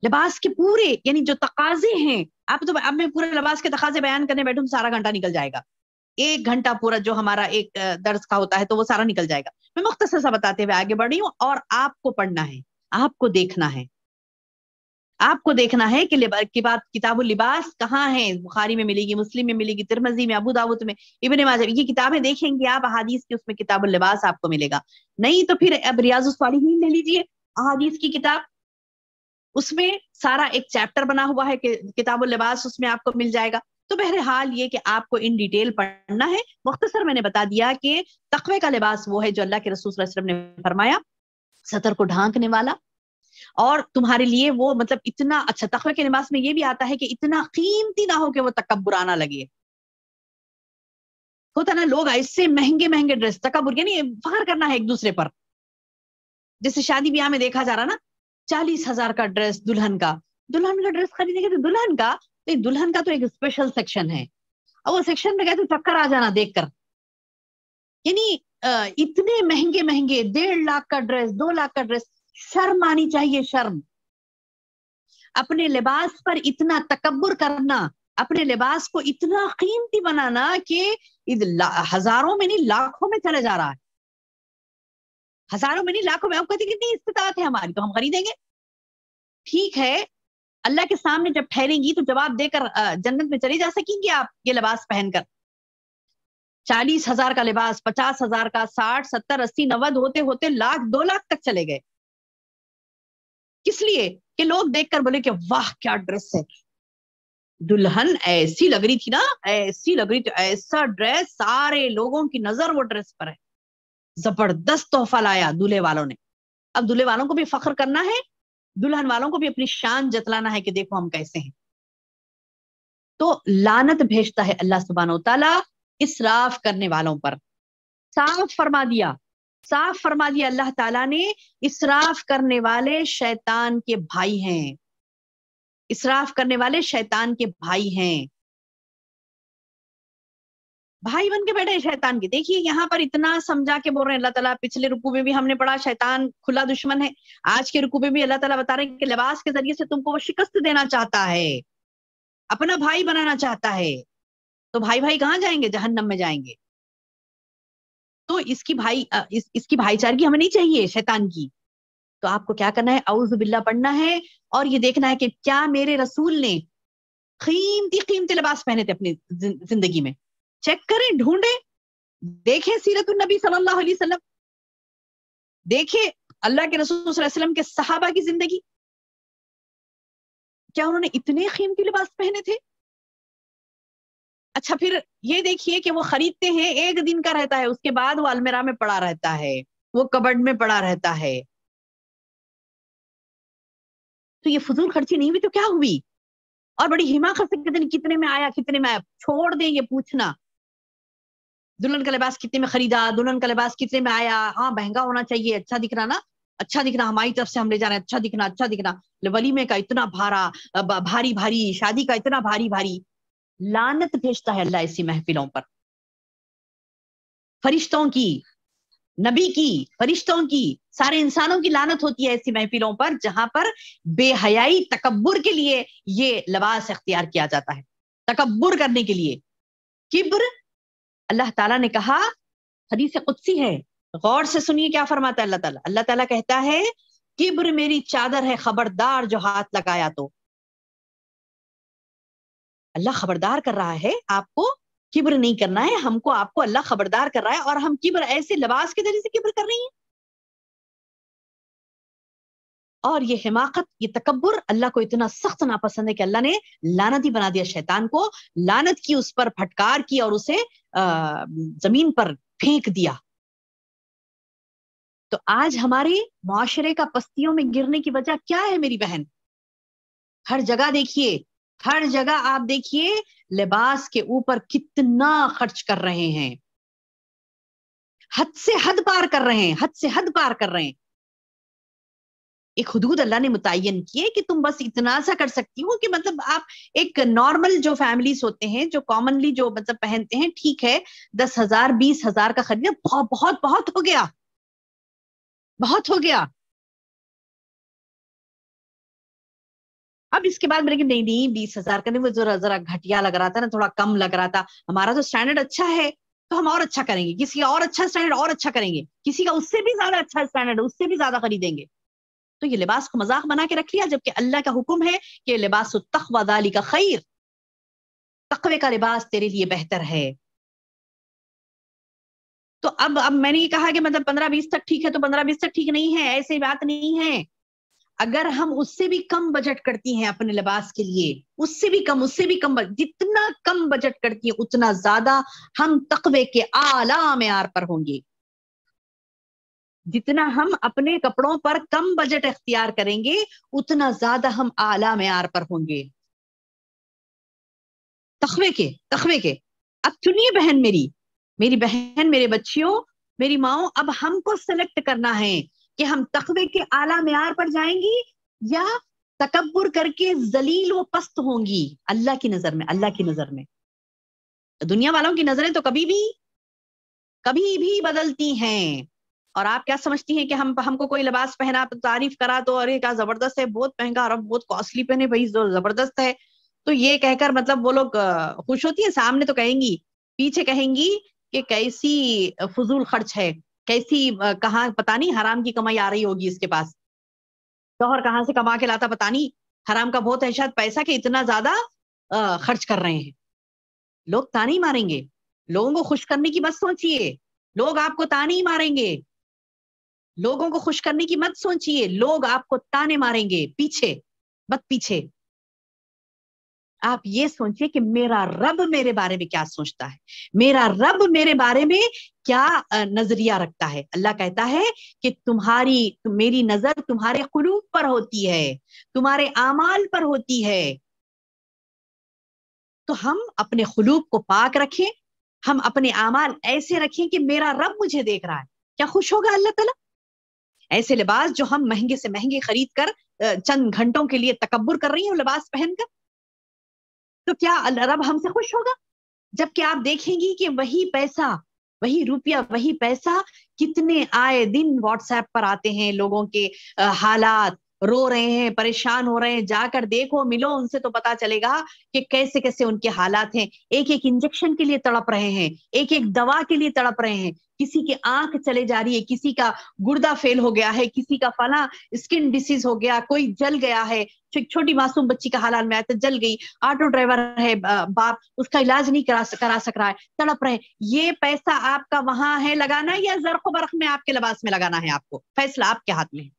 لباس کے پورے یعنی جو تقاضے ہیں، اب میں پورے لباس کے تقاضے بیان کرنے بیٹھوں سارا گھنٹہ نکل جائے گا، 1 گھنٹہ پورا جو ہمارا ایک درس کا ہوتا ہے تو وہ سارا نکل جائے گا۔ میں مختصر سا بتاتے ہوئے آگے بڑھ رہی ہوں، اور آپ کو پڑھنا ہے، آپ کو دیکھنا ہے، آپ کو دیکھنا ہے کہ کتاب اللباس کہاں ہے، بخاری میں ملے گی، مسلم میں ملے گی، ترمذی میں، ابو داؤد میں، ابن ماجہ، یہ کتابیں دیکھیں گے آپ، احادیث کی اس میں کتاب اللباس آپ کو ملے گا، نہیں تو پھر اب ریاض الصالحین لے لیجئے، احادیث کی کتاب، اس میں سارا ایک چیپٹر بنا ہوا ہے کہ کتاب اللباس، اس میں آپ کو مل جائے گا۔ تو بہرحال یہ کہ آپ کو ان ڈیٹیل پڑھنا ہے، مختصر میں نے بتا دیا کہ تقوی کا لباس وہ ہے جو اللہ کے رسول صلی اللہ علیہ وسلم نے فرمایا، سطر کو ڈھانکنے والا، اور تمہارے لیے وہ مطلب اتنا اچھا، تقوی کے لباس میں یہ بھی آتا ہے کہ اتنا قیمتی نہ ہو کہ وہ تکبرانہ لگے، ہوتا نا لوگ ایسے مہنگے مہنگے ڈریس، تکبر یعنی فخر کرنا ہے ایک دوسرے پر، جیسے شادی بیاہ میں دیکھا جا رہا نا، 40,000 کا ڈریس دلہن کا ڈریس خریدیں گے، تو دلہن کا تو ایک اسپیشل سیکشن ہے، اور وہ سیکشن میں گئے تو چکر آ جانا دیکھ کر، یعنی اتنے مہنگے مہنگے 1.5 لاکھ کا ڈریس، 2 لاکھ کا ڈریس، شرم آنی چاہیے، شرم، اپنے لباس پر اتنا تکبر کرنا، اپنے لباس کو اتنا قیمتی بنانا کہ ہزاروں میں نہیں لاکھوں میں چلے جا رہا ہے، ہزاروں میں نہیں لاکھوں میں، آپ کہتے ہیں کتنی استطاعت ہے ہماری تو ہم خریدیں گے، ٹھیک ہے، اللہ کے سامنے جب ٹھہریں گی تو جواب دے کر جنت میں چلی جا سکیں گی آپ یہ لباس پہن کر؟ 40,000 کا لباس، 50,000 کا، 60 70 80 90 ہوتے ہوتے لاکھ 2 لاکھ تک چلے گئے. کس لیے؟ کہ لوگ دیکھ کر بولے کہ واہ کیا ڈریس ہے، دلہن ایسی لگ رہی تھی نا، ایسی لگ رہی تھی، ایسا ڈریس، سارے لوگوں کی نظر وہ ڈریس پر ہے، زبردست تحفہ لایا دولہے والوں نے. اب دولہے والوں کو بھی فخر کرنا ہے، دلہن والوں کو بھی اپنی شان جتلانا ہے کہ دیکھو ہم کیسے ہیں. تو لعنت بھیجتا ہے اللہ سبحانہ و تعالیٰ اسراف کرنے والوں پر. صاف فرما دیا اللہ تعالیٰ نے، اسراف کرنے والے شیطان کے بھائی ہیں، اسراف کرنے والے شیطان کے بھائی ہیں، بھائی بن کے بیٹھے شیطان کے. دیکھیے یہاں پر اتنا سمجھا کے بول رہے ہیں اللہ تعالیٰ. پچھلے رکوع میں بھی ہم نے پڑھا شیطان کھلا دشمن ہے. آج کے رکوع میں بھی اللہ تعالیٰ بتا رہے ہیں کہ لباس کے ذریعے سے تم کو وہ شکست دینا چاہتا ہے، اپنا بھائی بنانا چاہتا ہے. تو بھائی بھائی کہاں جائیں گے؟ جہنم میں جائیں گے. تو اس کی بھائی چارگی ہمیں نہیں چاہیے شیطان کی. تو آپ کو کیا کرنا ہے؟ اعوذ باللہ پڑھنا ہے اور یہ دیکھنا ہے کہ کیا میرے رسول نے قیمتی لباس پہنے تھے اپنی زندگی میں. چیک کریں، ڈھونڈیں، دیکھیں سیرت النبی صلی اللہ علیہ وسلم، دیکھیں اللہ کے رسول صلی اللہ علیہ وسلم کے صحابہ کی زندگی، کیا انہوں نے اتنے قیمتی لباس پہنے تھے؟ اچھا پھر یہ دیکھیے کہ وہ خریدتے ہیں، ایک دن کا رہتا ہے، اس کے بعد وہ المیرا میں پڑا رہتا ہے، وہ کبڈ میں پڑا رہتا ہے. تو یہ فضول خرچی نہیں ہوئی تو کیا ہوئی؟ اور بڑی حماقت سے کہتے ہیں کتنے میں آیا، کتنے میں آیا. چھوڑ دیں یہ پوچھنا دلہن کا لباس کتنے میں خریدا، دلہن کا لباس کتنے میں آیا. ہاں مہنگا ہونا چاہیے، اچھا دکھنا نا، اچھا دکھنا، ہماری طرف سے ہم لے جا رہے ہیں، اچھا دکھنا. ولیمے کا اتنا بھاری، شادی کا اتنا بھاری. لعنت بھیجتا ہے اللہ ایسی محفلوں پر. فرشتوں کی، نبی کی، فرشتوں کی، سارے انسانوں کی لعنت ہوتی ہے ایسی محفلوں پر جہاں پر بے حیائی، تکبر کے لیے یہ لباس اختیار کیا جاتا ہے، تکبر کرنے کے لیے. کبر، اللہ تعالیٰ نے کہا، حدیث قدسی ہے، غور سے سنیے کیا فرماتا ہے اللہ تعالیٰ. اللہ تعالیٰ کہتا ہے کبر میری چادر ہے، خبردار جو ہاتھ لگایا تو. اللہ خبردار کر رہا ہے آپ کو، کبر نہیں کرنا ہے ہم کو، آپ کو اللہ خبردار کر رہا ہے. اور ہم کبر ایسے لباس کے ذریعے سے کبر کر رہی ہیں. اور یہ حماقت، یہ تکبر اللہ کو اتنا سخت ناپسند ہے کہ اللہ نے لعنتی بنا دیا شیطان کو، لعنت کی اس پر، پھٹکار کی اور اسے زمین پر پھینک دیا. تو آج ہمارے معاشرے کا پستیوں میں گرنے کی وجہ کیا ہے میری بہن؟ ہر جگہ دیکھیے، ہر جگہ آپ دیکھیے لباس کے اوپر کتنا خرچ کر رہے ہیں، حد سے حد پار کر رہے ہیں، حد سے حد پار کر رہے ہیں. ایک حدود اللہ نے متعین کی ہے کہ تم بس اتنا سا کر سکتی ہو کہ مطلب آپ ایک نارمل جو فیملیز ہوتے ہیں، جو کامنلی جو مطلب پہنتے ہیں، ٹھیک ہے 10,000 20,000 کا خریدنا بہت بہت بہت ہو گیا، بہت ہو گیا. اب اس کے بعد میرے کہ نہیں 20,000 کا نہیں، وہ ذرا گھٹیا لگ رہا تھا نا، تھوڑا کم لگ رہا تھا، ہمارا تو اسٹینڈرڈ اچھا ہے تو ہم اور اچھا کریں گے، کسی کا اور اچھا اسٹینڈرڈ اور اچھا کریں گے، کسی کا اس سے بھی زیادہ اچھا اسٹینڈرڈ اس سے بھی زیادہ خریدیں گے. تو یہ لباس کو مذاق بنا کے رکھ لیا، جبکہ اللہ کا حکم ہے کہ لباس التقوی ذالک خیر، تقوی کا لباس تیرے لیے بہتر ہے. تو اب میں نے یہ کہا کہ مطلب 15-20 تک ٹھیک ہے، تو 15-20 تک ٹھیک نہیں ہے، ایسی بات نہیں ہے. اگر ہم اس سے بھی کم بجٹ کرتی ہیں اپنے لباس کے لیے، اس سے بھی کم، جتنا کم بجٹ کرتی ہیں اتنا زیادہ ہم تقوی کے اعلیٰ معیار پر ہوں گے. جتنا ہم اپنے کپڑوں پر کم بجٹ اختیار کریں گے اتنا زیادہ ہم اعلیٰ معیار پر ہوں گے تقوی کے. اب سنیے بہن میری بہن، میرے بچیوں، میری ماؤں، اب ہم کو سلیکٹ کرنا ہے کہ ہم تقوی کے اعلیٰ معیار پر جائیں گی یا تکبر کر کے ذلیل و پست ہوں گی اللہ کی نظر میں. اللہ کی نظر میں، دنیا والوں کی نظریں تو کبھی بھی بدلتی ہیں. اور آپ کیا سمجھتی ہیں کہ ہم کو کوئی لباس پہنا، تعریف کرا تو ارے کیا زبردست ہے، بہت مہنگا اور بہت کاسٹلی پہنے بھائی، زبردست ہے، تو یہ کہہ کر مطلب وہ لوگ خوش ہوتی ہیں. سامنے تو کہیں گی، پیچھے کہیں گی کہ کیسی فضول خرچ ہے، کیسی کہاں پتہ نہیں حرام کی کمائی آ رہی ہوگی اس کے پاس، شوہر کہاں سے کما کے لاتا پتہ نہیں، حرام کا بہت ہے شاید پیسہ کہ اتنا زیادہ خرچ کر رہے ہیں. لوگ تانے ماریں گے. لوگوں کو خوش کرنے کی مت سوچیے. لوگ آپ کو تانے ماریں گے. لوگوں کو خوش کرنے کی مت سوچیے. لوگ آپ کو تانے ماریں گے. پیچھے مت پیچھے. آپ یہ سوچیے کہ میرا رب میرے بارے میں کیا سوچتا ہے, میرا رب میرے بارے میں کیا نظریہ رکھتا ہے. اللہ کہتا ہے کہ میری نظر تمہارے قلوب پر ہوتی ہے, تمہارے اعمال پر ہوتی ہے. تو ہم اپنے قلوب کو پاک رکھیں, ہم اپنے اعمال ایسے رکھیں کہ میرا رب مجھے دیکھ رہا ہے. کیا خوش ہوگا اللہ تعالیٰ؟ ایسے لباس جو ہم مہنگے سے مہنگے خرید کر چند گھنٹوں کے لیے تکبر کر رہی ہیں لباس پہن کر, تو کیا رب ہم سے خوش ہوگا؟ جبکہ آپ دیکھیں گی کہ وہی پیسہ, وہی روپیہ, وہی پیسہ کتنے آئے دن واٹس ایپ پر آتے ہیں لوگوں کے حالات, رو رہے ہیں, پریشان ہو رہے ہیں. جا کر دیکھو, ملو ان سے تو پتا چلے گا کہ کیسے کیسے ان کے حالات ہیں. ایک ایک انجیکشن کے لیے تڑپ رہے ہیں, ایک ایک دوا کے لیے تڑپ رہے ہیں. کسی کی آنکھ چلے جا رہی ہے, کسی کا گردہ فیل ہو گیا ہے, کسی کا فلاں اسکن ڈیزیز ہو گیا, کوئی جل گیا ہے. چھوٹی معصوم بچی کا حالات میں آیا تو جل گئی. آٹو ڈرائیور ہے باپ, اس کا علاج نہیں کرا سک رہا ہے, تڑپ رہے ہیں. یہ پیسہ آپ کا وہاں ہے لگانا یا زرق و برق میں آپ کے لباس میں لگانا ہے؟ آپ کو فیصلہ آپ کے ہاتھ میں ہے.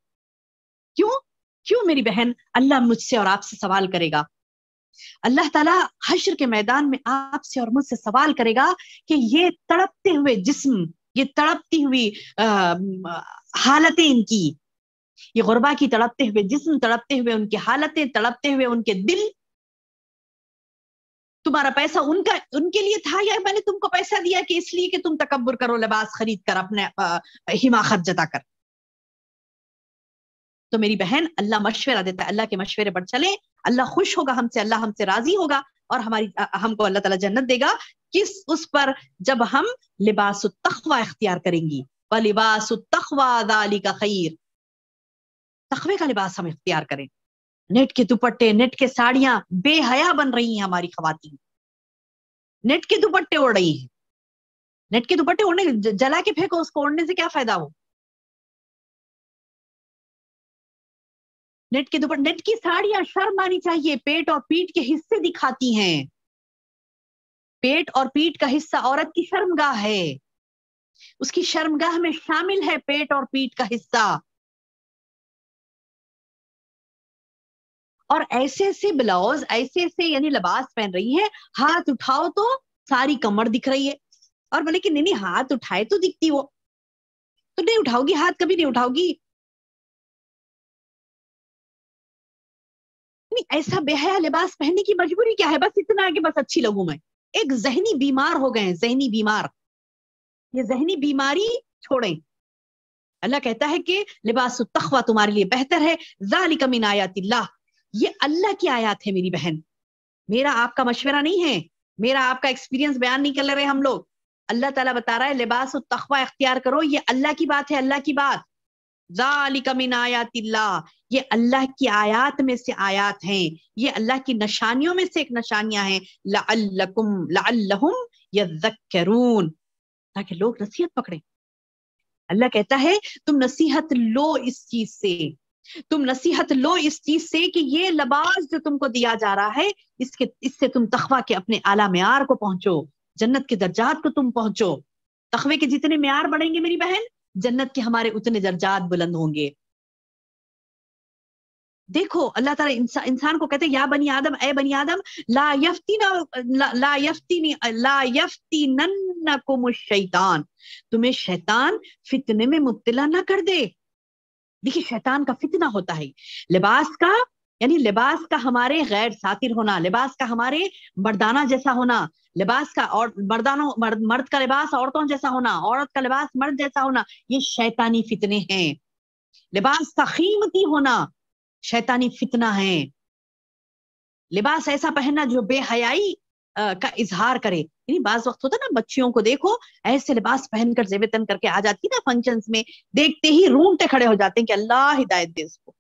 کیوں میری بہن؟ اللہ مجھ سے اور آپ سے سوال کرے گا. اللہ تعالیٰ حشر کے میدان میں آپ سے اور مجھ سے سوال کرے گا کہ یہ تڑپتے ہوئے جسم, یہ تڑپتی ہوئی حالتیں ان کی, یہ غربا کی تڑپتے ہوئے جسم, تڑپتے ہوئے ان کی حالتیں, تڑپتے ہوئے ان کے دل, تمہارا پیسہ ان کے لیے تھا یا میں نے تم کو پیسہ دیا کہ اس لیے کہ تم تکبر کرو لباس خرید کر, اپنے حماقت جتا کر؟ تو میری بہن اللہ مشورہ دیتا ہے, اللہ کے مشورے پر چلیں. اللہ خوش ہوگا ہم سے, اللہ ہم سے راضی ہوگا, اور ہم کو اللہ تعالیٰ جنت دے گا اس پر جب ہم لباس التقوی اختیار کریں گی. وَلِبَاسُ التَّقْوَىٰ ذَلِكَ خَيْرٌ. تقوی کا لباس ہم اختیار کریں. نیٹ کے دوپٹے, نیٹ کے ساڑیاں بے حیا بن رہی ہیں ہماری خواتین. نیٹ کے دوپٹے اوڑھ رہی ہیں. نیٹ کے دوپٹے اوڑھنے, جلا کے پھینکو اس کو, اوڑھنے سے کیا فائدہ ہو. نیٹ کے دوپٹے, نیٹ کی ساڑیاں شرم آنی چاہیے. پیٹ اور پیٹ کے حصے دکھاتی ہیں. پیٹ اور پیٹ کا حصہ عورت کی شرمگاہ ہے. اس کی شرمگاہ میں شامل ہے پیٹ اور پیٹ کا حصہ. اور ایسے ایسے بلاؤز, ایسے ایسے یعنی لباس پہن رہی ہیں, ہاتھ اٹھاؤ تو ساری کمر دکھ رہی ہے. اور بولے کہ نہیں ہاتھ اٹھائے تو دکھتی, وہ تو نہیں اٹھاؤ گی, ہاتھ کبھی نہیں اٹھاؤ گی. ایسا بے حیا لباس پہننے کی مجبوری کیا ہے؟ بس اتنا ہے کہ بس اچھی لگوں میں. ایک ذہنی بیمار ہو گئے ہیں, ذہنی بیمار. یہ ذہنی بیماری چھوڑیں. اللہ کہتا ہے کہ لباس التقوی تمہارے لیے بہتر ہے. ذالک من آیات اللہ. یہ اللہ کی آیات ہے میری بہن, میرا آپ کا مشورہ نہیں ہے, میرا آپ کا ایکسپیرینس بیان نہیں کر رہے ہم لوگ. اللہ تعالیٰ بتا رہا ہے لباس التقوی اختیار کرو, یہ اللہ کی بات ہے, اللہ کی بات. ذالک من آیات اللہ. یہ اللہ کی آیات میں سے آیات ہیں, یہ اللہ کی نشانیوں میں سے ایک نشانیاں ہیں. لعلہم یذکرون, تاکہ لوگ نصیحت پکڑیں. اللہ کہتا ہے تم نصیحت لو اس چیز سے, تم نصیحت لو اس چیز سے کہ یہ لباس جو تم کو دیا جا رہا ہے, اس سے تم تقوی کے اپنے اعلیٰ معیار کو پہنچو, جنت کے درجات کو تم پہنچو. تقوی کے جتنے معیار بڑھیں گے میری بہن, جنت کے ہمارے اتنے درجات بلند ہوں گے. دیکھو اللہ تعالیٰ انسان کو کہتے ہیں یا بنی آدم, اے بنی آدم, لا یفتننکم الشیطان. تمہیں شیطان فتنے میں مبتلا نہ کر دے. دیکھیے شیطان کا فتنہ ہوتا ہے لباس کا, یعنی لباس کا ہمارے غیر ساتر ہونا, لباس کا ہمارے مردانہ جیسا ہونا, لباس کا اور مرد کا لباس عورتوں جیسا ہونا, عورت کا لباس مرد جیسا ہونا, یہ شیطانی فتنے ہیں. لباس کا قیمتی ہونا شیطانی فتنہ ہے. لباس ایسا پہننا جو بے حیائی کا اظہار کرے. یعنی بعض وقت ہوتا نا, بچیوں کو دیکھو ایسے لباس پہن کر زیبتن کر کے آ جاتی نا فنکشنز میں, دیکھتے ہی رونگٹے کھڑے ہو جاتے ہیں کہ اللہ ہدایت دے اس کو.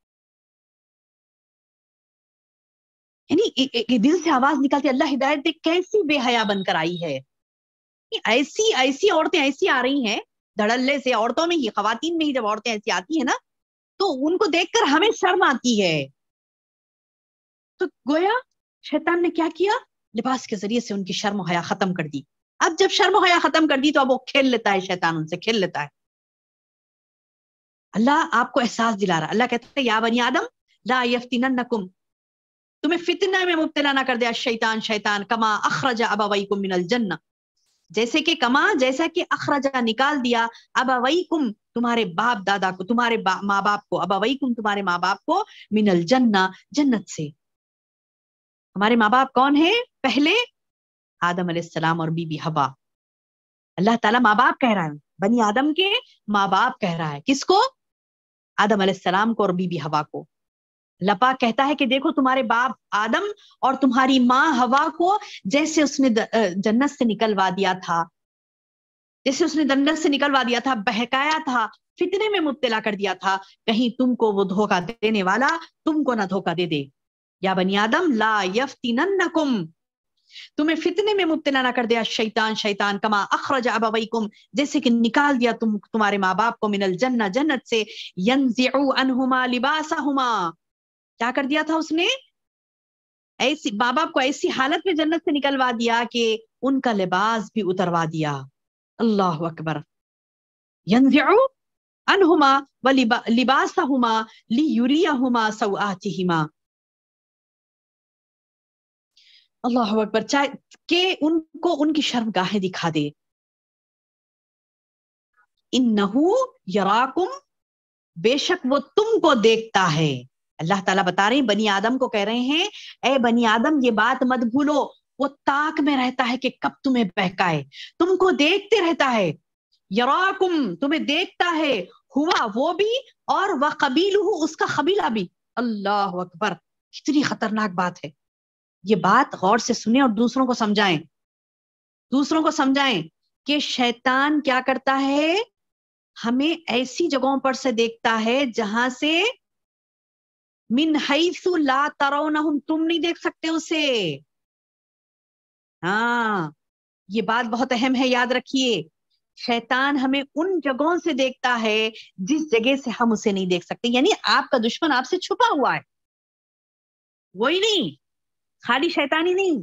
یعنی دل سے آواز نکالتی اللہ ہدایت دے, کیسی بے حیا بن کر آئی ہے. ایسی عورتیں ایسی آ رہی ہیں دھڑلے سے, عورتوں میں ہی, خواتین میں ہی جب عورتیں ایسی آتی ہیں نا تو ان کو دیکھ کر ہمیں شرم آتی ہے. تو گویا شیطان نے کیا کیا؟ لباس کے ذریعے سے ان کی شرم و حیا ختم کر دی. اب جب شرم و حیا ختم کر دی تو اب وہ کھیل لیتا ہے، شیطان ان سے کھیل لیتا ہے. اللہ آپ کو احساس دلا رہا، اللہ کہتا ہے یا بنی آدم لا یفتننکم، تمہیں فتنہ میں مبتلا نہ کر دیا شیطان کما اخرج ابویکم من الجنہ، جیسے کہ جیسا کہ اخرجہ نکال دیا ابویکم تمہارے باپ دادا کو، تمہارے ماں باپ کو، ابویکم تمہارے ماں باپ کو، من الجنہ جنت سے. ہمارے ماں باپ کون ہیں؟ پہلے آدم علیہ السلام اور بی بی حوا. اللہ تعالیٰ ماں باپ کہہ رہا ہے، بنی آدم کے ماں باپ کہہ رہا ہے. کس کو؟ آدم علیہ السلام کو اور بی بی حوا کو. اللہ پاک کہتا ہے کہ دیکھو تمہارے باپ آدم اور تمہاری ماں حوا کو جیسے اس نے جنت سے نکلوا دیا تھا، بہکایا تھا، فتنے میں مبتلا کر دیا تھا، کہیں تم کو وہ دھوکہ دینے والا تم کو نہ دھوکہ دے دے. یا بنی آدم لا یفتننکم، تمہیں فتنے میں مبتلا نہ کر دیا شیطان کما اخرج ابویکم، جیسے کہ نکال دیا تمہارے ماں باپ کو، من الجنہ جنت سے، ینزع عنہما لباسہما، کیا کر دیا تھا اس نے؟ ایسی ماں باپ کو ایسی حالت میں جنت سے نکلوا دیا کہ ان کا لباس بھی اتروا دیا. اللہ اکبر. ینزع عنہما ولباسہما لیریہما سوآتہما. اللہ اکبر. چاہے کہ ان کو ان کی شرم گاہیں دکھا دے. انہو یراکم، بے شک وہ تم کو دیکھتا ہے. اللہ تعالیٰ بتا رہے ہیں، بنی آدم کو کہہ رہے ہیں اے بنی آدم یہ بات مت بھولو، وہ تاک میں رہتا ہے کہ کب تمہیں بہکائے، تم کو دیکھتے رہتا ہے. یراکم، تمہیں دیکھتا ہے، ہوا وہ بھی اور وقبیلہ، اس کا قبیلہ بھی. اللہ اکبر. کتنی خطرناک بات ہے یہ. بات غور سے سنیں اور دوسروں کو سمجھائیں کہ شیطان کیا کرتا ہے، ہمیں ایسی جگہوں پر سے دیکھتا ہے جہاں سے من حیث لا ترونہم، تم نہیں دیکھ سکتے اسے. ہاں یہ بات بہت اہم ہے، یاد رکھیے. شیطان ہمیں ان جگہوں سے دیکھتا ہے جس جگہ سے ہم اسے نہیں دیکھ سکتے. یعنی آپ کا دشمن آپ سے چھپا ہوا ہے، وہی نہیں، خالی شیطان ہی نہیں.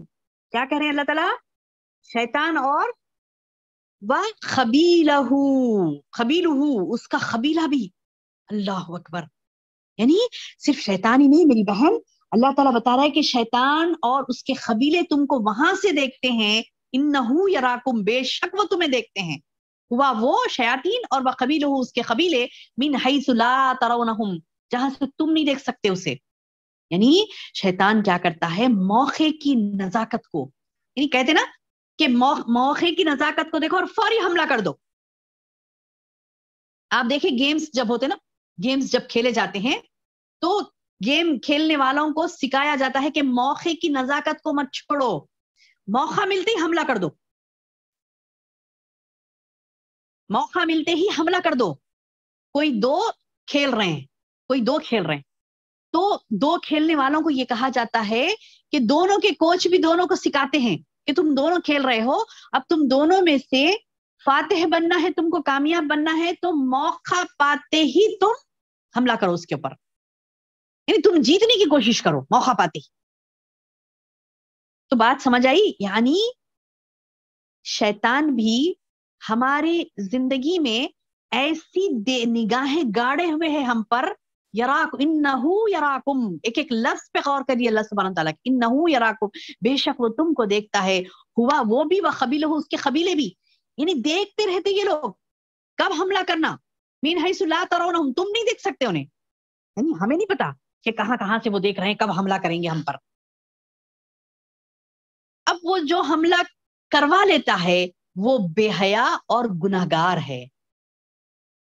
کیا کہہ رہے ہیں اللہ تعالیٰ؟ شیطان اور قبیلہ، اس کا قبیلہ بھی. اللہ اکبر. یعنی صرف شیطان ہی نہیں میری بہن، اللہ تعالیٰ بتا رہا ہے کہ شیطان اور اس کے قبیلے تم کو وہاں سے دیکھتے ہیں. انہو یراکم، بے شک وہ تمہیں دیکھتے ہیں. ہوا وہ شیاطین اور وقبیلہ، اس کے قبیلے، من حیث لا ترونہم، جہاں سے تم نہیں دیکھ سکتے اسے. یعنی شیطان کیا کرتا ہے، موقع کی نزاکت کو، یعنی کہتے نا کہ موقع کی نزاکت کو دیکھو اور فوری حملہ کر دو. آپ دیکھیں گیمز جب ہوتے نا، گیمز جب کھیلے جاتے ہیں تو گیم کھیلنے والوں کو سکھایا جاتا ہے کہ موقع کی نزاکت کو مت چھوڑو، موقع ملتے ہی حملہ کر دو، موقع ملتے ہی حملہ کر دو. کوئی دو کھیل رہے ہیں تو دو کھیلنے والوں کو یہ کہا جاتا ہے کہ دونوں کے کوچ بھی دونوں کو سکھاتے ہیں کہ تم دونوں کھیل رہے ہو، اب تم دونوں میں سے فاتح بننا ہے، تم کو کامیاب بننا ہے، تو موقع پاتے ہی تم حملہ کرو اس کے اوپر. یعنی تم جیتنے کی کوشش کرو موقع پاتے ہی. تو بات سمجھ آئی؟ یعنی شیطان بھی ہماری زندگی میں ایسی نگاہیں گاڑے ہوئے ہیں ہم پر. انہو یراکم، ایک ایک لفظ پہ غور کریے اللہ سبحانہ تعالیٰ. انہو یراکم، بے شک وہ تم کو دیکھتا ہے. ہوا وہ بھی وقبیلہ، اس کے قبیلے بھی. یعنی دیکھتے رہتے یہ لوگ کب حملہ کرنا. من حیث لا ترونہم، تم نہیں دیکھ سکتے انہیں. یعنی ہمیں نہیں پتا کہ کہاں سے وہ دیکھ رہے ہیں، کب حملہ کریں گے ہم پر. اب وہ جو حملہ کروا لیتا ہے وہ بے حیا اور گناہگار ہے.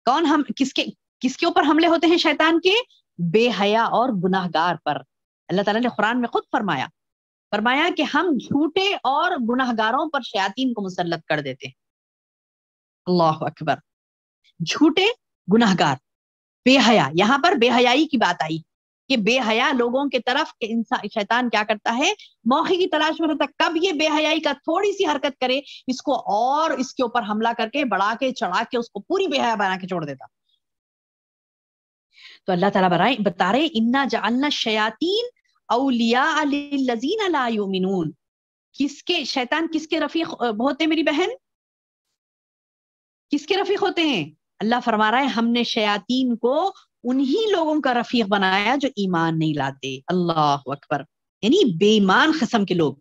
کون کس کے اوپر حملے ہوتے ہیں شیطان کے؟ بے حیا اور گناہگار پر. اللہ تعالیٰ نے قرآن میں خود فرمایا کہ ہم جھوٹے اور گناہگاروں پر شیاطین کو مسلط کر دیتے ہیں. اللہ اکبر. جھوٹے، گناہگار، بے حیا. یہاں پر بے حیائی کی بات آئی کہ بے حیا لوگوں کے طرف شیطان کیا کرتا ہے، موقع کی تلاش میں رہتا ہے کب یہ بے حیائی کا تھوڑی سی حرکت کرے، اس کو اور اس کے اوپر حملہ کر کے بڑھا کے چڑھا کے اس کو پوری بے حیا بنا کے چھوڑ دیتا. تو اللہ تعالیٰ بتا رہے انا جعلنا الشیاطین اولیاء للذین لا یؤمنون. شیطان کس کے رفیق ہوتے ہیں میری بہن؟ کس کے رفیق ہوتے ہیں؟ اللہ فرما رہا ہے ہم نے شیاطین کو انہی لوگوں کا رفیق بنایا جو ایمان نہیں لاتے. اللہ اکبر. یعنی بے ایمان قسم کے لوگ،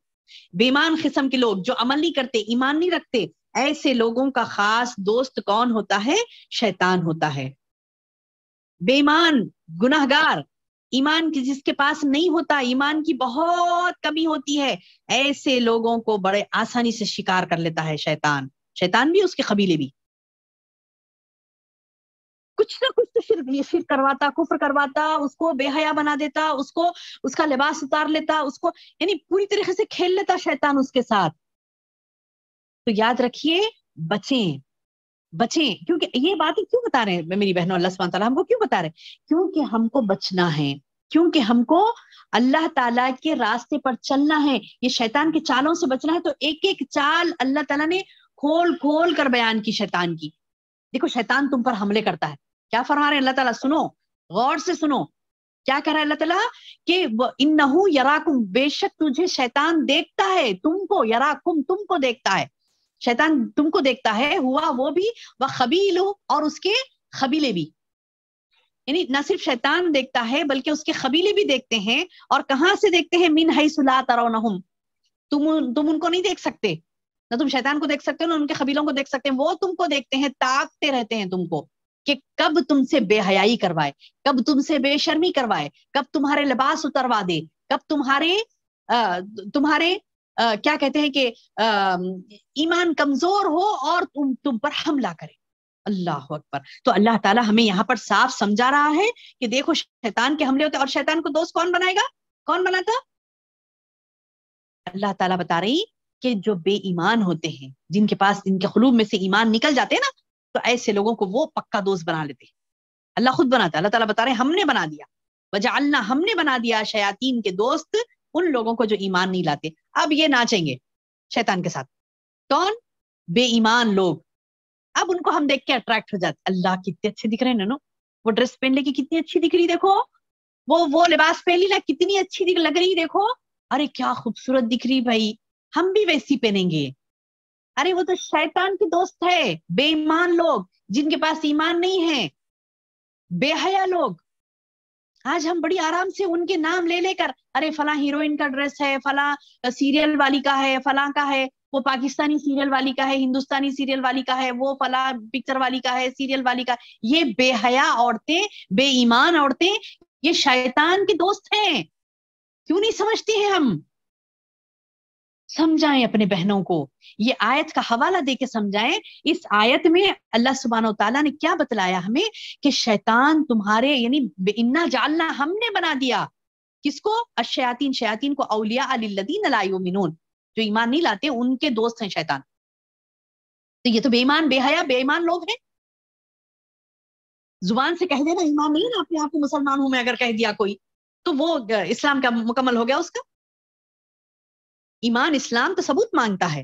بے ایمان قسم کے لوگ جو عمل نہیں کرتے، ایمان نہیں رکھتے، ایسے لوگوں کا خاص دوست کون ہوتا ہے؟ شیطان ہوتا ہے. بے ایمان، گناہگار، ایمان کی جس کے پاس نہیں ہوتا، ایمان کی بہت کمی ہوتی ہے، ایسے لوگوں کو بڑے آسانی سے شکار کر لیتا ہے شیطان. شیطان بھی، اس کے قبیلے بھی. کچھ نہ کچھ تو شرک کرواتا، کفر کرواتا، اس کو بے حیا بنا دیتا، اس کو اس کا لباس اتار لیتا، اس کو یعنی پوری طریقے سے کھیل لیتا شیطان اس کے ساتھ. تو یاد رکھیے، بچیں بچیں. کیونکہ یہ باتیں کیوں بتا رہے ہیں میری بہنوں؟ اللہ سبحانہ تعالیٰ ہم کو کیوں بتا رہے ہیں؟ کیونکہ ہم کو بچنا ہے، کیونکہ ہم کو اللہ تعالیٰ کے راستے پر چلنا ہے. یہ شیطان کے چالوں سے بچنا ہے. تو ایک ایک چال اللہ تعالیٰ نے کھول کھول کر بیان کی شیطان کی. دیکھو شیطان تم پر حملے کرتا ہے، کیا فرما رہے ہیں اللہ تعالیٰ؟ سنو، غور سے سنو کیا کہہ رہا ہے اللہ تعالیٰ کہ انہو یراکم، بے شک تجھے شیطان دیکھتا ہے، تم کو، یراکم تم کو دیکھتا ہے، شیطان تم کو دیکھتا ہے، ہوا وہ بھی، وخبیلہ اور اس کے قبیلے بھی. یعنی نہ صرف شیطان دیکھتا ہے بلکہ اس کے قبیلے بھی دیکھتے ہیں. اور کہاں سے دیکھتے ہیں؟ من حیث لا ترونہم، تم ان کو نہیں دیکھ سکتے، نہ تم شیطان کو دیکھ سکتے ہو، نہ ان کے قبیلوں کو دیکھ سکتے ہیں. وہ تم کو دیکھتے ہیں، تاکتے رہتے ہیں تم کو کہ کب تم سے بے حیائی کروائے، کب تم سے بے شرمی کروائے، کب تمہارے لباس اتروا دے، کب تمہارے کیا کہتے ہیں کہ ایمان کمزور ہو اور تم پر حملہ کرے. اللہ اکبر. تو اللہ تعالیٰ ہمیں یہاں پر صاف سمجھا رہا ہے کہ دیکھو شیطان کے حملے ہوتے ہیں. اور شیطان کو دوست کون بنائے گا؟ کون بناتا؟ اللہ تعالیٰ بتا رہی کہ جو بے ایمان ہوتے ہیں، جن کے پاس، جن کے قلوب میں سے ایمان نکل جاتے ہیں نا، تو ایسے لوگوں کو وہ پکا دوست بنا لیتے ہیں. اللہ خود بناتا ہے. اللہ تعالیٰ بتا رہے ہیں ہم نے بنا دیا، وجعلنا، ہم نے بنا دیا شیاطین کے دوست ان لوگوں کو جو ایمان نہیں لاتے. اب یہ ناچیں گے شیطان کے ساتھ. کون؟ بے ایمان لوگ. اب ان کو ہم دیکھ کے اٹریکٹ ہو جاتے. اللہ کتنے اچھے دکھ رہے ہیں نا، وہ ڈریس پہن لے کے کتنی اچھی دکھ رہی، دیکھو وہ لباس پہن لی نا، کتنی اچھی لگ رہی، دیکھو، ارے کیا خوبصورت دکھ رہی بھائی، ہم بھی ویسی پہنیں گے. ارے وہ تو شیطان کے دوست ہے. بے ایمان لوگ جن کے پاس ایمان نہیں ہے، بے حیا لوگ. آج ہم بڑی آرام سے ان کے نام لے لے کر، ارے فلاں ہیروئن کا ڈریس ہے، فلاں سیریل والی کا ہے، فلاں کا ہے، وہ پاکستانی سیریل والی کا ہے، ہندوستانی سیریل والی کا ہے، وہ فلاں پکچر والی کا ہے، سیریل والی کا. یہ بے حیا عورتیں، بے ایمان عورتیں، یہ شیطان کے دوست ہیں. کیوں نہیں سمجھتے ہیں ہم؟ سمجھائیں اپنے بہنوں کو، یہ آیت کا حوالہ دے کے سمجھائیں. اس آیت میں اللہ سبحانہ و تعالیٰ نے کیا بتلایا ہمیں کہ شیطان تمہارے، یعنی انا جعلنا، ہم نے بنا دیا کس کو؟ الشیاطین، شیاطین کو، اولیاء للذین لا یؤمنون، جو ایمان نہیں لاتے ان کے دوست ہیں شیطان. تو یہ تو بے ایمان، بے حیا، بے ایمان لوگ ہیں. زبان سے کہہ دینا ایمان نہیں ہے نا، اپنے آپ کو مسلمان ہوں میں اگر کہہ دیا کوئی، تو وہ اسلام کا مکمل ہو گیا اس کا ایمان. اسلام تو ثبوت مانگتا ہے،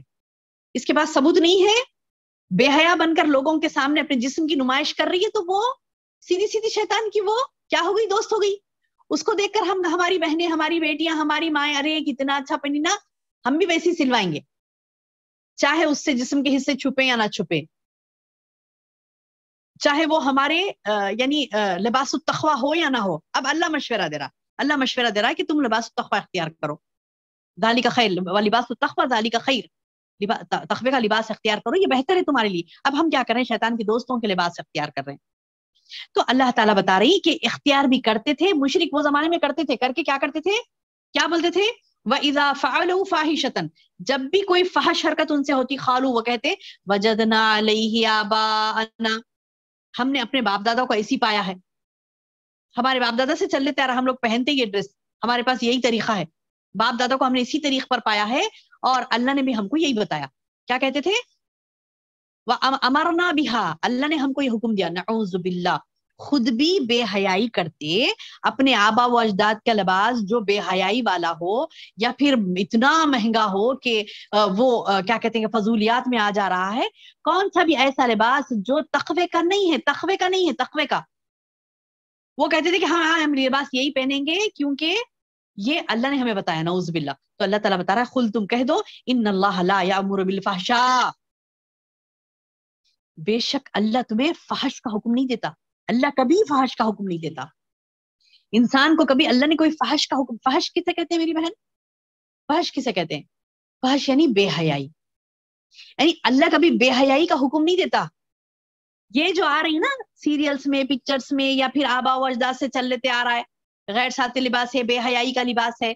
اس کے پاس ثبوت نہیں ہے، بے حیا بن کر لوگوں کے سامنے اپنے جسم کی نمائش کر رہی ہے، تو وہ سیدھی سیدھی شیطان کی وہ کیا ہو گئی؟ دوست ہو گئی. اس کو دیکھ کر ہم، ہماری بہنیں، ہماری بیٹیاں، ہماری مائیں، ارے کتنا اچھا پہنی نا، ہم بھی ویسی سلوائیں گے، چاہے اس سے جسم کے حصے چھپے یا نہ چھپے، چاہے وہ ہمارے یعنی لباس التقویٰ ہو یا نہ ہو. اب اللہ مشورہ دے رہا کہ تم لباس التقویٰ اختیار کرو، ذالک خیر، لباس التقویٰ ذالک خیر، تقوی کا لباس اختیار کرو، یہ بہتر ہے تمہارے لیے. اب ہم کیا کر رہے ہیں؟ شیطان کے دوستوں کے لباس اختیار کر رہے ہیں. تو اللہ تعالیٰ بتا رہی کہ اختیار بھی کرتے تھے مشرک، وہ زمانے میں کرتے تھے. کر کے کیا کرتے تھے؟ کیا بولتے تھے؟ وَإِذَا فَعَلُوا فَاحِشَةً، جب بھی کوئی فحش حرکت ان سے ہوتی، قالوا، وہ کہتے، وَجَدْنَا عَلَيْهِ آبَاءَنَا، ہم نے اپنے باپ دادا کو ایسی پایا ہے، ہمارے باپ دادا سے چل لیتے آ رہا، ہم لوگ پہنتے یہ ڈریس، ہمارے پاس یہی طریقہ ہے، باپ دادا کو ہم نے اسی طریقے پر پایا ہے. اور اللہ نے بھی ہم کو یہی بتایا. کیا کہتے تھے؟ وَأَمَرْنَا بِهَا، اللہ نے ہم کو یہ حکم دیا. نعوذ باللہ، خود بھی بے حیائی کرتے، اپنے آبا و اجداد کا لباس جو بے حیائی والا ہو، یا پھر اتنا مہنگا ہو کہ وہ کیا کہتے ہیں کہ فضولیات میں آ جا رہا ہے. کون سا بھی ایسا لباس جو تقوی کا نہیں ہے، تقوی کا نہیں ہے، تقوی کا. وہ کہتے تھے کہ ہاں ہم لباس یہی پہنیں گے کیونکہ یہ اللہ نے ہمیں بتایا، نعوذ باللہ. تو اللہ تعالیٰ بتا رہا ہے قل تم کہہ دو ان اللہ لا یامر بالفحشاء، بے شک اللہ تمہیں فحش کا حکم نہیں دیتا. اللہ کبھی فحش کا حکم نہیں دیتا. انسان کو کبھی اللہ نے کوئی فحش کا حکم، فحش کسے کہتے ہیں میری بہن؟ فحش کسے کہتے ہیں؟ فحش یعنی بے حیائی. یعنی اللہ کبھی بے حیائی کا حکم نہیں دیتا. یہ جو آ رہی نا سیریلز میں، پکچرز میں، یا پھر آبا و اجداد سے چل لیتے آ رہا ہے، غیر ساتھی لباس ہے، بے حیائی کا لباس ہے،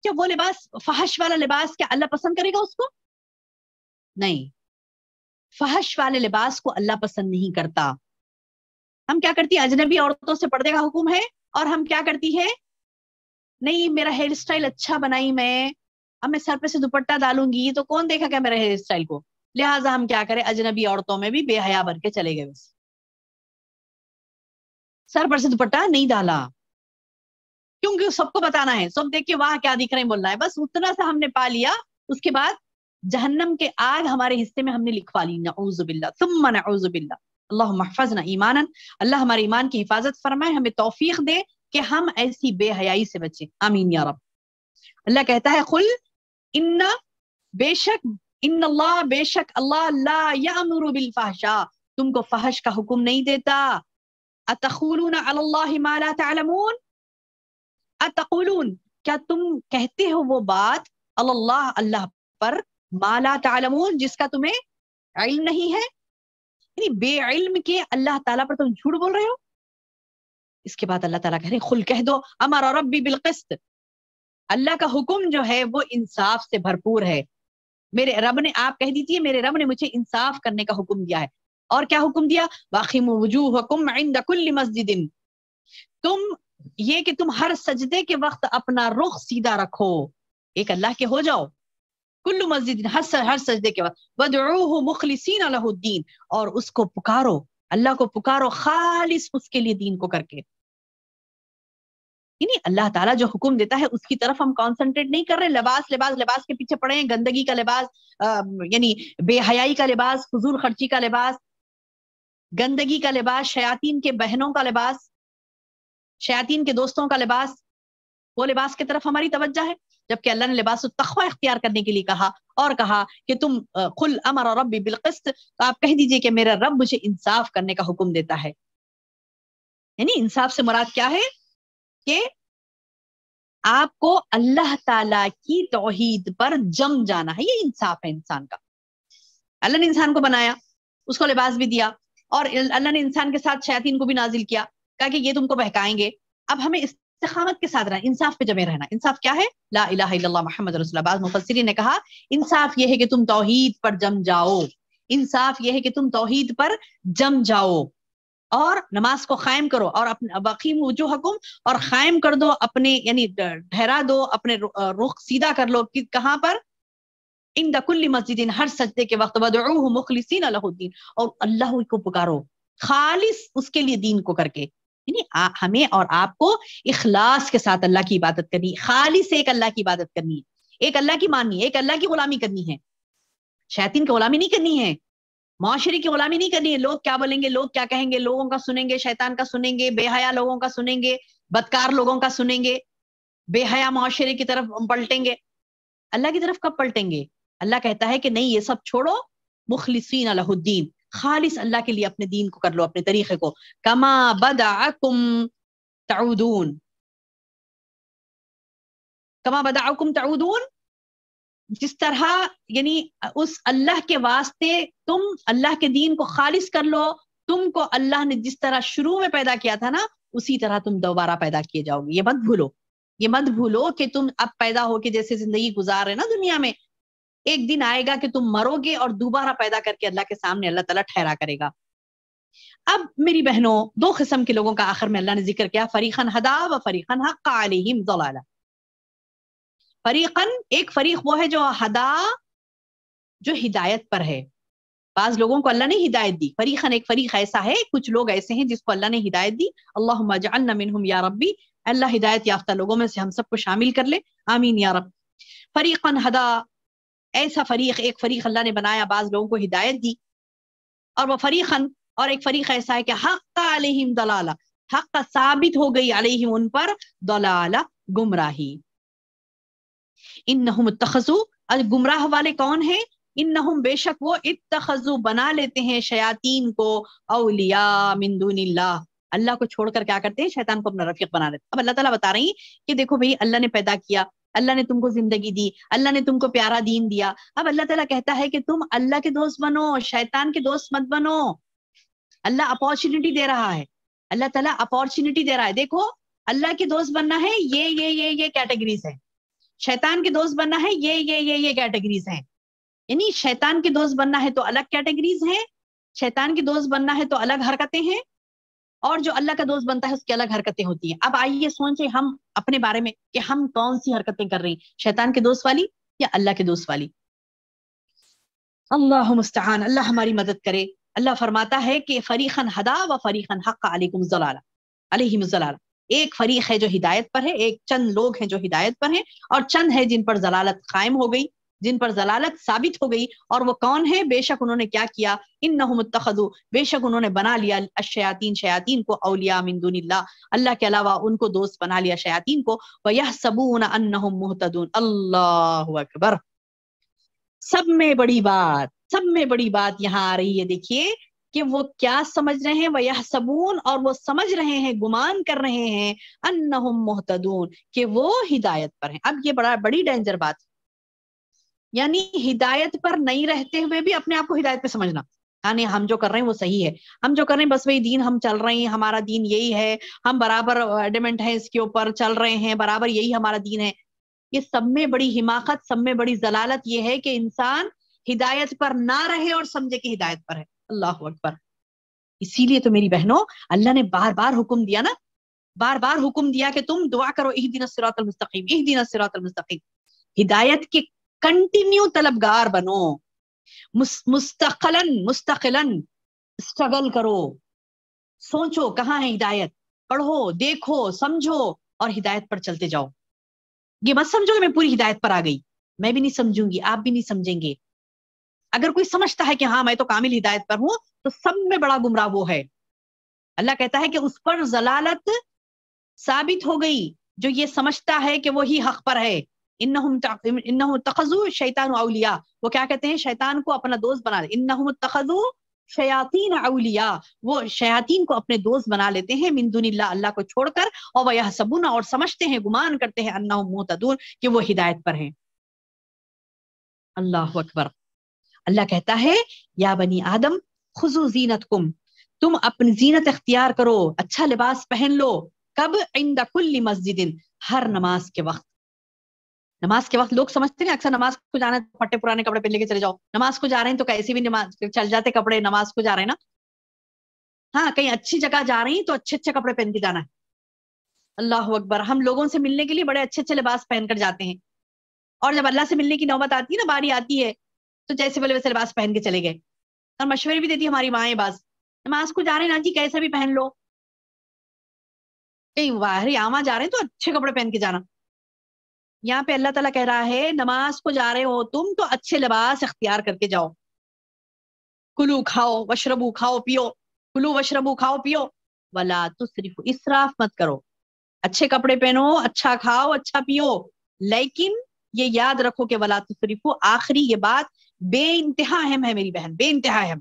کیا وہ لباس، فحش والا لباس، کیا اللہ پسند کرے گا اس کو؟ نہیں، فحش والے لباس کو اللہ پسند نہیں کرتا. ہم کیا کرتی ہیں؟ اجنبی عورتوں سے پردے کا حکم ہے، اور ہم کیا کرتی ہے؟ نہیں میرا ہیئر اسٹائل اچھا بنائی میں، اب میں سر پہ سے دوپٹہ ڈالوں گی تو کون دیکھا کیا میرے ہیئر اسٹائل کو، لہٰذا ہم کیا کریں، اجنبی عورتوں میں بھی بے حیا بن کے چلے گئے. بس سر پر سے دوپٹہ نہیں ڈالا کیونکہ سب کو بتانا ہے، سب دیکھ کے وہاں کیا دکھ رہے ہیں بولنا ہے، بس اتنا سا ہم نے پا لیا. اس کے بعد جہنم کے آگ ہمارے حصے میں ہم نے لکھوا لی، نعوذ باللہ ثم نعوذ باللہ. اللہم احفظنا ایمانا، اللہ ہمارے ایمان کی حفاظت فرمائے، ہمیں توفیق دے کہ ہم ایسی بے حیائی سے بچیں، آمین یا رب. اللہ کہتا ہے قل ان، بے شک، ان اللہ، بے شک اللہ، لا یامر بالفحشاء، تم کو فحش کا حکم نہیں دیتا. اتقولون علی اللہ ما لا تعلمون، اتقولون، کیا تم کہتے ہو وہ بات، علی اللہ، اللہ پر، ما لا تعلمون، جس کا تمہیں علم نہیں ہے. یعنی بے علم کے اللہ تعالیٰ پر تم جھوٹ بول رہے ہو. اس کے بعد اللہ تعالیٰ کہہ رہے قل کہہ دو امر ربی بالقسط، اللہ کا حکم جو ہے وہ انصاف سے بھرپور ہے. میرے رب نے، آپ کہہ دیجیے میرے رب نے مجھے انصاف کرنے کا حکم دیا ہے. اور کیا حکم دیا؟ واقیموا وجوہکم عند کل مسجد، تم یہ کہ تم ہر سجدے کے وقت اپنا رخ سیدھا رکھو، ایک اللہ کے ہو جاؤ. کل مسجد، ہر سجدے کے وقت، وادعوہ مخلصین لہ الدین، اور اس کو پکارو، اللہ کو پکارو خالص اس کے لیے دین کو کر کے. یعنی اللہ تعالیٰ جو حکم دیتا ہے اس کی طرف ہم کانسنٹریٹ نہیں کر رہے، لباس لباس لباس کے پیچھے پڑے ہیں، گندگی کا لباس، یعنی بے حیائی کا لباس، فضول خرچی کا لباس، گندگی کا لباس، شیاطین کے بہنوں کا لباس، شیاطین کے دوستوں کا لباس، وہ لباس کی طرف ہماری توجہ ہے. جبکہ اللہ نے لباس التقوی اختیار کرنے کے لیے کہا، اور کہا کہ تم قل امر ربی بالقسط، تو آپ کہہ دیجئے کہ میرا رب مجھے انصاف کرنے کا حکم دیتا ہے. یعنی انصاف سے مراد کیا ہے؟ کہ آپ کو اللہ تعالی کی توحید پر جم جانا ہے، یہ انصاف ہے انسان کا. اللہ نے انسان کو بنایا، اس کو لباس بھی دیا، اور اللہ نے انسان کے ساتھ شیاطین کو بھی نازل کیا، کہا کہ یہ تم کو بہکائیں گے. اب ہمیں استقامت کے ساتھ رہنا، انصاف پہ جمے رہنا. انصاف کیا ہے؟ لا الہ الا اللہ محمد رسول اللہ. بعض مفسرین نے کہا انصاف یہ ہے کہ تم توحید پر جم جاؤ، انصاف یہ ہے کہ تم توحید پر جم جاؤ اور نماز کو قائم کرو، اور اپنے واقیم وجوہکم، اور قائم کر دو اپنے، یعنی ٹھہرا دو اپنے رخ سیدھا کر لو. کہاں پر؟ عند کل مسجد، ہر سجدے کے وقت، وادعوہ مخلصین لہ الدین، اور اللہ کو پکارو خالص اس کے لیے دین کو کر کے. یعنی ہمیں اور آپ کو اخلاص کے ساتھ اللہ کی عبادت کرنی، خالص ایک اللہ کی عبادت کرنی ہے، ایک اللہ کی ماننی ہے، ایک اللہ کی غلامی کرنی ہے. شیاطین کی غلامی نہیں کرنی ہے، معاشرے کی غلامی نہیں کرنی ہے. لوگ کیا بولیں گے، لوگ کیا کہیں گے، لوگوں کا سنیں گے، شیطان کا سنیں گے، بے حیا لوگوں کا سنیں گے، بدکار لوگوں کا سنیں گے، بے حیا معاشرے کی طرف پلٹیں گے. اللہ کی طرف کب پلٹیں گے؟ اللہ کہتا ہے کہ نہیں، یہ سب چھوڑو، مخلصین لہ الدین، خالص اللہ کے لیے اپنے دین کو کر لو، اپنے طریقے کو. کما بدعکم تعودون، کما بدعکم تعودون، جس طرح، یعنی اس اللہ کے واسطے تم اللہ کے دین کو خالص کر لو. تم کو اللہ نے جس طرح شروع میں پیدا کیا تھا نا، اسی طرح تم دوبارہ پیدا کیے جاؤ گے. یہ مت بھولو، یہ مت بھولو کہ تم اب پیدا ہو کے جیسے زندگی گزار رہے نا دنیا میں، ایک دن آئے گا کہ تم مرو گے اور دوبارہ پیدا کر کے اللہ کے سامنے اللہ تعالیٰ ٹھہرا کرے گا. اب میری بہنوں، دو قسم کے لوگوں کا آخر میں اللہ نے ذکر کیا، فریقاً ہدا و فریقاً حق علیہم ضلالہ. فریقاً، ایک فریق وہ ہے جو ہدا، جو ہدایت پر ہے. بعض لوگوں کو اللہ نے ہدایت دی. فریقاً، ایک فریق ایسا ہے، کچھ لوگ ایسے ہیں جس کو اللہ نے ہدایت دی. اللہم اجعلنا منہم یا ربی، اللہ ہدایت یافتہ لوگوں میں سے ہم سب کو شامل کر لے، آمین یا رب. فریقاً ہدا، ایسا فریق، ایک فریق اللہ نے بنایا، بعض لوگوں کو ہدایت دی. اور وہ فریقاً، اور ایک فریق ایسا ہے کہ حق علیہم ضلالہ، حق ثابت ہو گئی علیہم ان پر ضلالہ گمراہی. انہم اتخذوا گمراہ والے کون ہیں؟ انہم بے شک وہ اتخذوا بنا لیتے ہیں شیاطین کو اولیاء من دون اللہ، اللہ کو چھوڑ کر کیا کرتے ہیں؟ شیطان کو اپنا رفیق بنا لیتے. اب اللہ تعالیٰ بتا رہی ہیں کہ دیکھو بھئی اللہ نے پیدا کیا، اللہ نے تم کو زندگی دی، اللہ نے تم کو پیارا دین دیا. اب اللہ تعالیٰ کہتا ہے کہ تم اللہ کے دوست بنو، شیطان کے دوست مت بنو. اللہ اپارچونٹی دے رہا ہے، اللہ تعالیٰ اپارچونٹی دے رہا ہے. دیکھو اللہ کے دوست بننا ہے یہ کیٹیگریز ہے، شیطان کے دوست بننا ہے یہ کیٹیگریز ہیں. یعنی شیطان کے دوست بننا ہے تو الگ کیٹیگریز ہیں، شیطان کے دوست بننا ہے تو الگ حرکتیں ہیں، اور جو اللہ کا دوست بنتا ہے اس کی الگ حرکتیں ہوتی ہیں. اب آئیے سوچیں ہم اپنے بارے میں کہ ہم کون سی حرکتیں کر رہی ہیں، شیطان کے دوست والی یا اللہ کے دوست والی؟ اللہ مستعان، اللہ ہماری مدد کرے. اللہ فرماتا ہے کہ فریقاً ہدا و فریقاً حق علیکم الضلالہ، علیہم الضلالہ. ایک فریق ہے جو ہدایت پر ہے، ایک چند لوگ ہیں جو ہدایت پر ہیں، اور چند ہے جن پر ضلالت قائم ہو گئی، جن پر ضلالت ثابت ہو گئی. اور وہ کون ہے؟ بے شک انہوں نے کیا کیا؟ انہم اتخذوا، بے شک انہوں نے بنا لیا الشیاطین، شیاطین کو اولیاء من دون اللہ، اللہ کے علاوہ ان کو دوست بنا لیا شیاطین کو. وَيَحْسَبُونَ أَنَّهُمْ مُهْتَدُونَ. اللہ اکبر. سب میں بڑی بات، سب میں بڑی بات یہاں آ رہی ہے. دیکھیے کہ وہ کیا سمجھ رہے ہیں، وَيَحْسَبُونَ، اور وہ سمجھ رہے ہیں، گمان کر رہے ہیں، أَنَّهُمْ مُهْتَدُونَ، کہ وہ ہدایت پر ہیں. اب یہ بڑی ڈینجر بات، یعنی ہدایت پر نہیں رہتے ہوئے بھی اپنے آپ کو ہدایت پہ سمجھنا. یعنی ہم جو کر رہے ہیں وہ صحیح ہے، ہم جو کر رہے ہیں بس وہی دین ہم چل رہے ہیں، ہمارا دین یہی ہے، ہم برابر ایڈمنٹ ہیں اس کے اوپر، چل رہے ہیں برابر، یہی ہمارا دین ہے. یہ سب میں بڑی حماقت، سب میں بڑی ضلالت یہ ہے کہ انسان ہدایت پر نہ رہے اور سمجھے کہ ہدایت پر ہے. اللہ اکبر. اسی لیے تو میری بہنوں اللہ نے بار بار حکم دیا نا، بار بار حکم دیا کہ تم دعا کرو اہدنا الصراط المستقیم، اہدنا الصراط المستقیم. ہدایت کے کنٹینیو طلبگار بنو، مستقلن اسٹرگل کرو، سوچو کہاں ہے ہدایت، پڑھو، دیکھو، سمجھو اور ہدایت پر چلتے جاؤ. یہ مت سمجھو کہ میں پوری ہدایت پر آ گئی، میں بھی نہیں سمجھوں گی، آپ بھی نہیں سمجھیں گے. اگر کوئی سمجھتا ہے کہ ہاں میں تو کامل ہدایت پر ہوں تو سب میں بڑا گمراہ وہ ہے. اللہ کہتا ہے کہ اس پر ضلالت ثابت ہو گئی جو یہ سمجھتا ہے کہ وہی حق پر ہے. انہم اتخذوا شیطان اولیاء، وہ کیا کہتے ہیں؟ شیطان کو اپنا دوست بنا لے. انہم اتخذوا شیاطین اولیاء، وہ شیاطین کو اپنے دوست بنا لیتے ہیں من دون اللہ، اللہ کو چھوڑ کر. اور وَيَحْسَبُونَ، اور سمجھتے ہیں، گمان کرتے ہیں، انہم مہتدون، کہ وہ ہدایت پر ہیں. اللہ اکبر. اللہ کہتا ہے یا بنی آدم خذوا زینتکم، تم اپنی زینت اختیار کرو، اچھا لباس پہن لو. کب؟ عند کل مسجد، ہر نماز کے وقت. نماز کے وقت لوگ سمجھتے ہیں اکثر نماز کو جانا ہے پھٹے پرانے کپڑے پہن لے کے چلے جاؤ، نماز کو جا رہے ہیں تو کیسے بھی نماز چل جاتے کپڑے، نماز کو جا رہے ہیں نا. ہاں کہیں اچھی جگہ جا رہی ہیں تو اچھے اچھے کپڑے پہن کے جانا ہے. اللہ اکبر. ہم لوگوں سے ملنے کے لیے بڑے اچھے اچھے لباس پہن کر جاتے ہیں، اور جب اللہ سے ملنے کی نوبت آتی ہے نا، باری آتی ہے، تو جیسے بولے ویسے لباس پہن کے چلے گئے. اور مشورے بھی دیتی ہے ہماری مائیں باز، نماز کو جا رہے ہیں نا جی کیسے بھی پہن لو، کہیں باہر عامہ جا رہے ہیں تو اچھے کپڑے پہن کے جانا. یہاں پہ اللہ تعالیٰ کہہ رہا ہے نماز کو جا رہے ہو تم تو اچھے لباس اختیار کر کے جاؤ. کلو کھاؤ وشربو، کھاؤ پیو، کلو وشربو، کھاؤ پیو، ولا تسرفوا، اسراف مت کرو. اچھے کپڑے پہنو، اچھا کھاؤ، اچھا پیو، لیکن یہ یاد رکھو کہ ولا تسرفوا، آخری یہ بات بے انتہا اہم ہے میری بہن، بے انتہا اہم.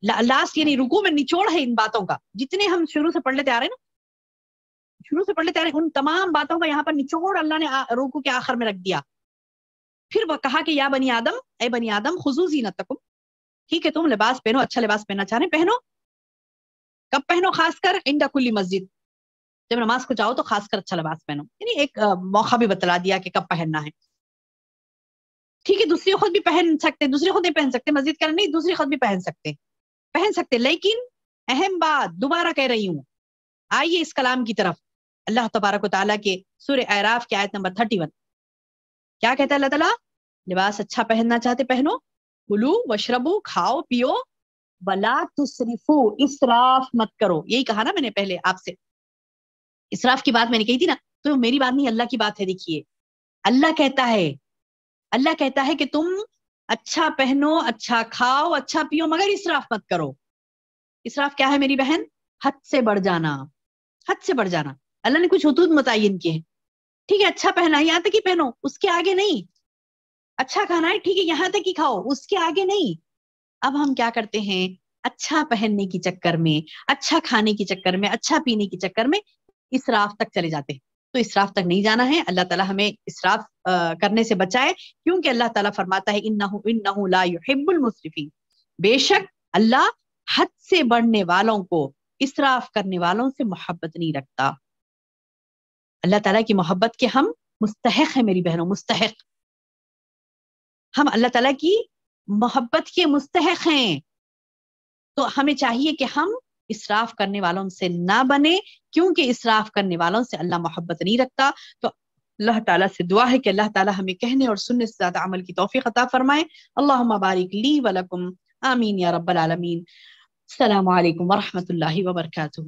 لاسٹ یعنی رکوع میں نچوڑ ہے ان باتوں کا، جتنے ہم شروع سے پڑھ لیتے آ رہے ہیں نا، شروع سے پڑھ لیتے آ رہے ہیں، ان تمام باتوں کا یہاں پر نچوڑ اللہ نے رکوع کے آخر میں رکھ دیا. پھر وہ کہا کہ یا بنی آدم، اے بنی آدم خذوا زینتکم، ٹھیک ہے تم لباس پہنو، اچھا لباس پہننا چاہ رہے ہیں پہنو. کب پہنو؟ خاص کر عند کل مسجد، جب نماز کو جاؤ تو خاص کر اچھا لباس پہنو. یعنی ایک موقع بھی بتلا دیا کہ کب پہننا ہے. ٹھیک ہے دوسری خود بھی پہن سکتے، دوسری خود نہیں پہن سکتے، مسجد کا نہیں، دوسری خود بھی پہن سکتے. لیکن اہم بات دوبارہ کہہ رہی ہوں، آئیے اس کلام کی طرف. اللہ تبارک و تعالیٰ کے سورہ اعراف کی آیت نمبر 31 کیا کہتا ہے اللہ تعالیٰ؟ لباس اچھا پہننا چاہتے پہنو، کلو وشربو، کھاؤ پیو، ولا تسرفو، اسراف مت کرو. یہی کہا نا میں نے پہلے آپ سے، اسراف کی بات میں نے کہی تھی نا، تو میری بات نہیں اللہ کی بات ہے. دیکھیے اللہ کہتا ہے کہ تم اچھا پہنو، اچھا کھاؤ، اچھا پیو، مگر اسراف مت کرو. اسراف کیا ہے میری بہن؟ حد سے بڑھ جانا، حد سے بڑھ جانا. اللہ نے کچھ حدود متعین کیے ہیں. ٹھیک ہے اچھا پہنا ہے یہاں تک ہی پہنو، اس کے آگے نہیں. اچھا کھانا ہے ٹھیک ہے یہاں تک ہی کھاؤ، اس کے آگے نہیں. اب ہم کیا کرتے ہیں، اچھا پہننے کی چکر میں، اچھا کھانے کی چکر میں، اچھا پینے کی چکر میں اسراف تک چلے جاتے ہیں. تو اسراف تک نہیں جانا ہے. اللہ تعالیٰ ہمیں اسراف کرنے سے بچائے، کیونکہ اللہ تعالیٰ فرماتا ہے انہ لا يحب المسرفین، بے شک اللہ حد سے بڑھنے والوں کو، اسراف کرنے والوں سے محبت نہیں رکھتا. اللہ تعالیٰ کی محبت کے ہم مستحق ہیں میری بہنوں، مستحق. ہم اللہ تعالیٰ کی محبت کے مستحق ہیں. تو ہمیں چاہیے کہ ہم اسراف کرنے والوں سے نہ بنے، کیونکہ اسراف کرنے والوں سے اللہ محبت نہیں رکھتا. تو اللہ تعالیٰ سے دعا ہے کہ اللہ تعالیٰ ہمیں کہنے اور سننے سے زیادہ عمل کی توفیق عطا فرمائے. اللہم بارک لی ولکم، آمین یا رب العالمین. السلام علیکم ورحمۃ اللہ وبرکاتہ.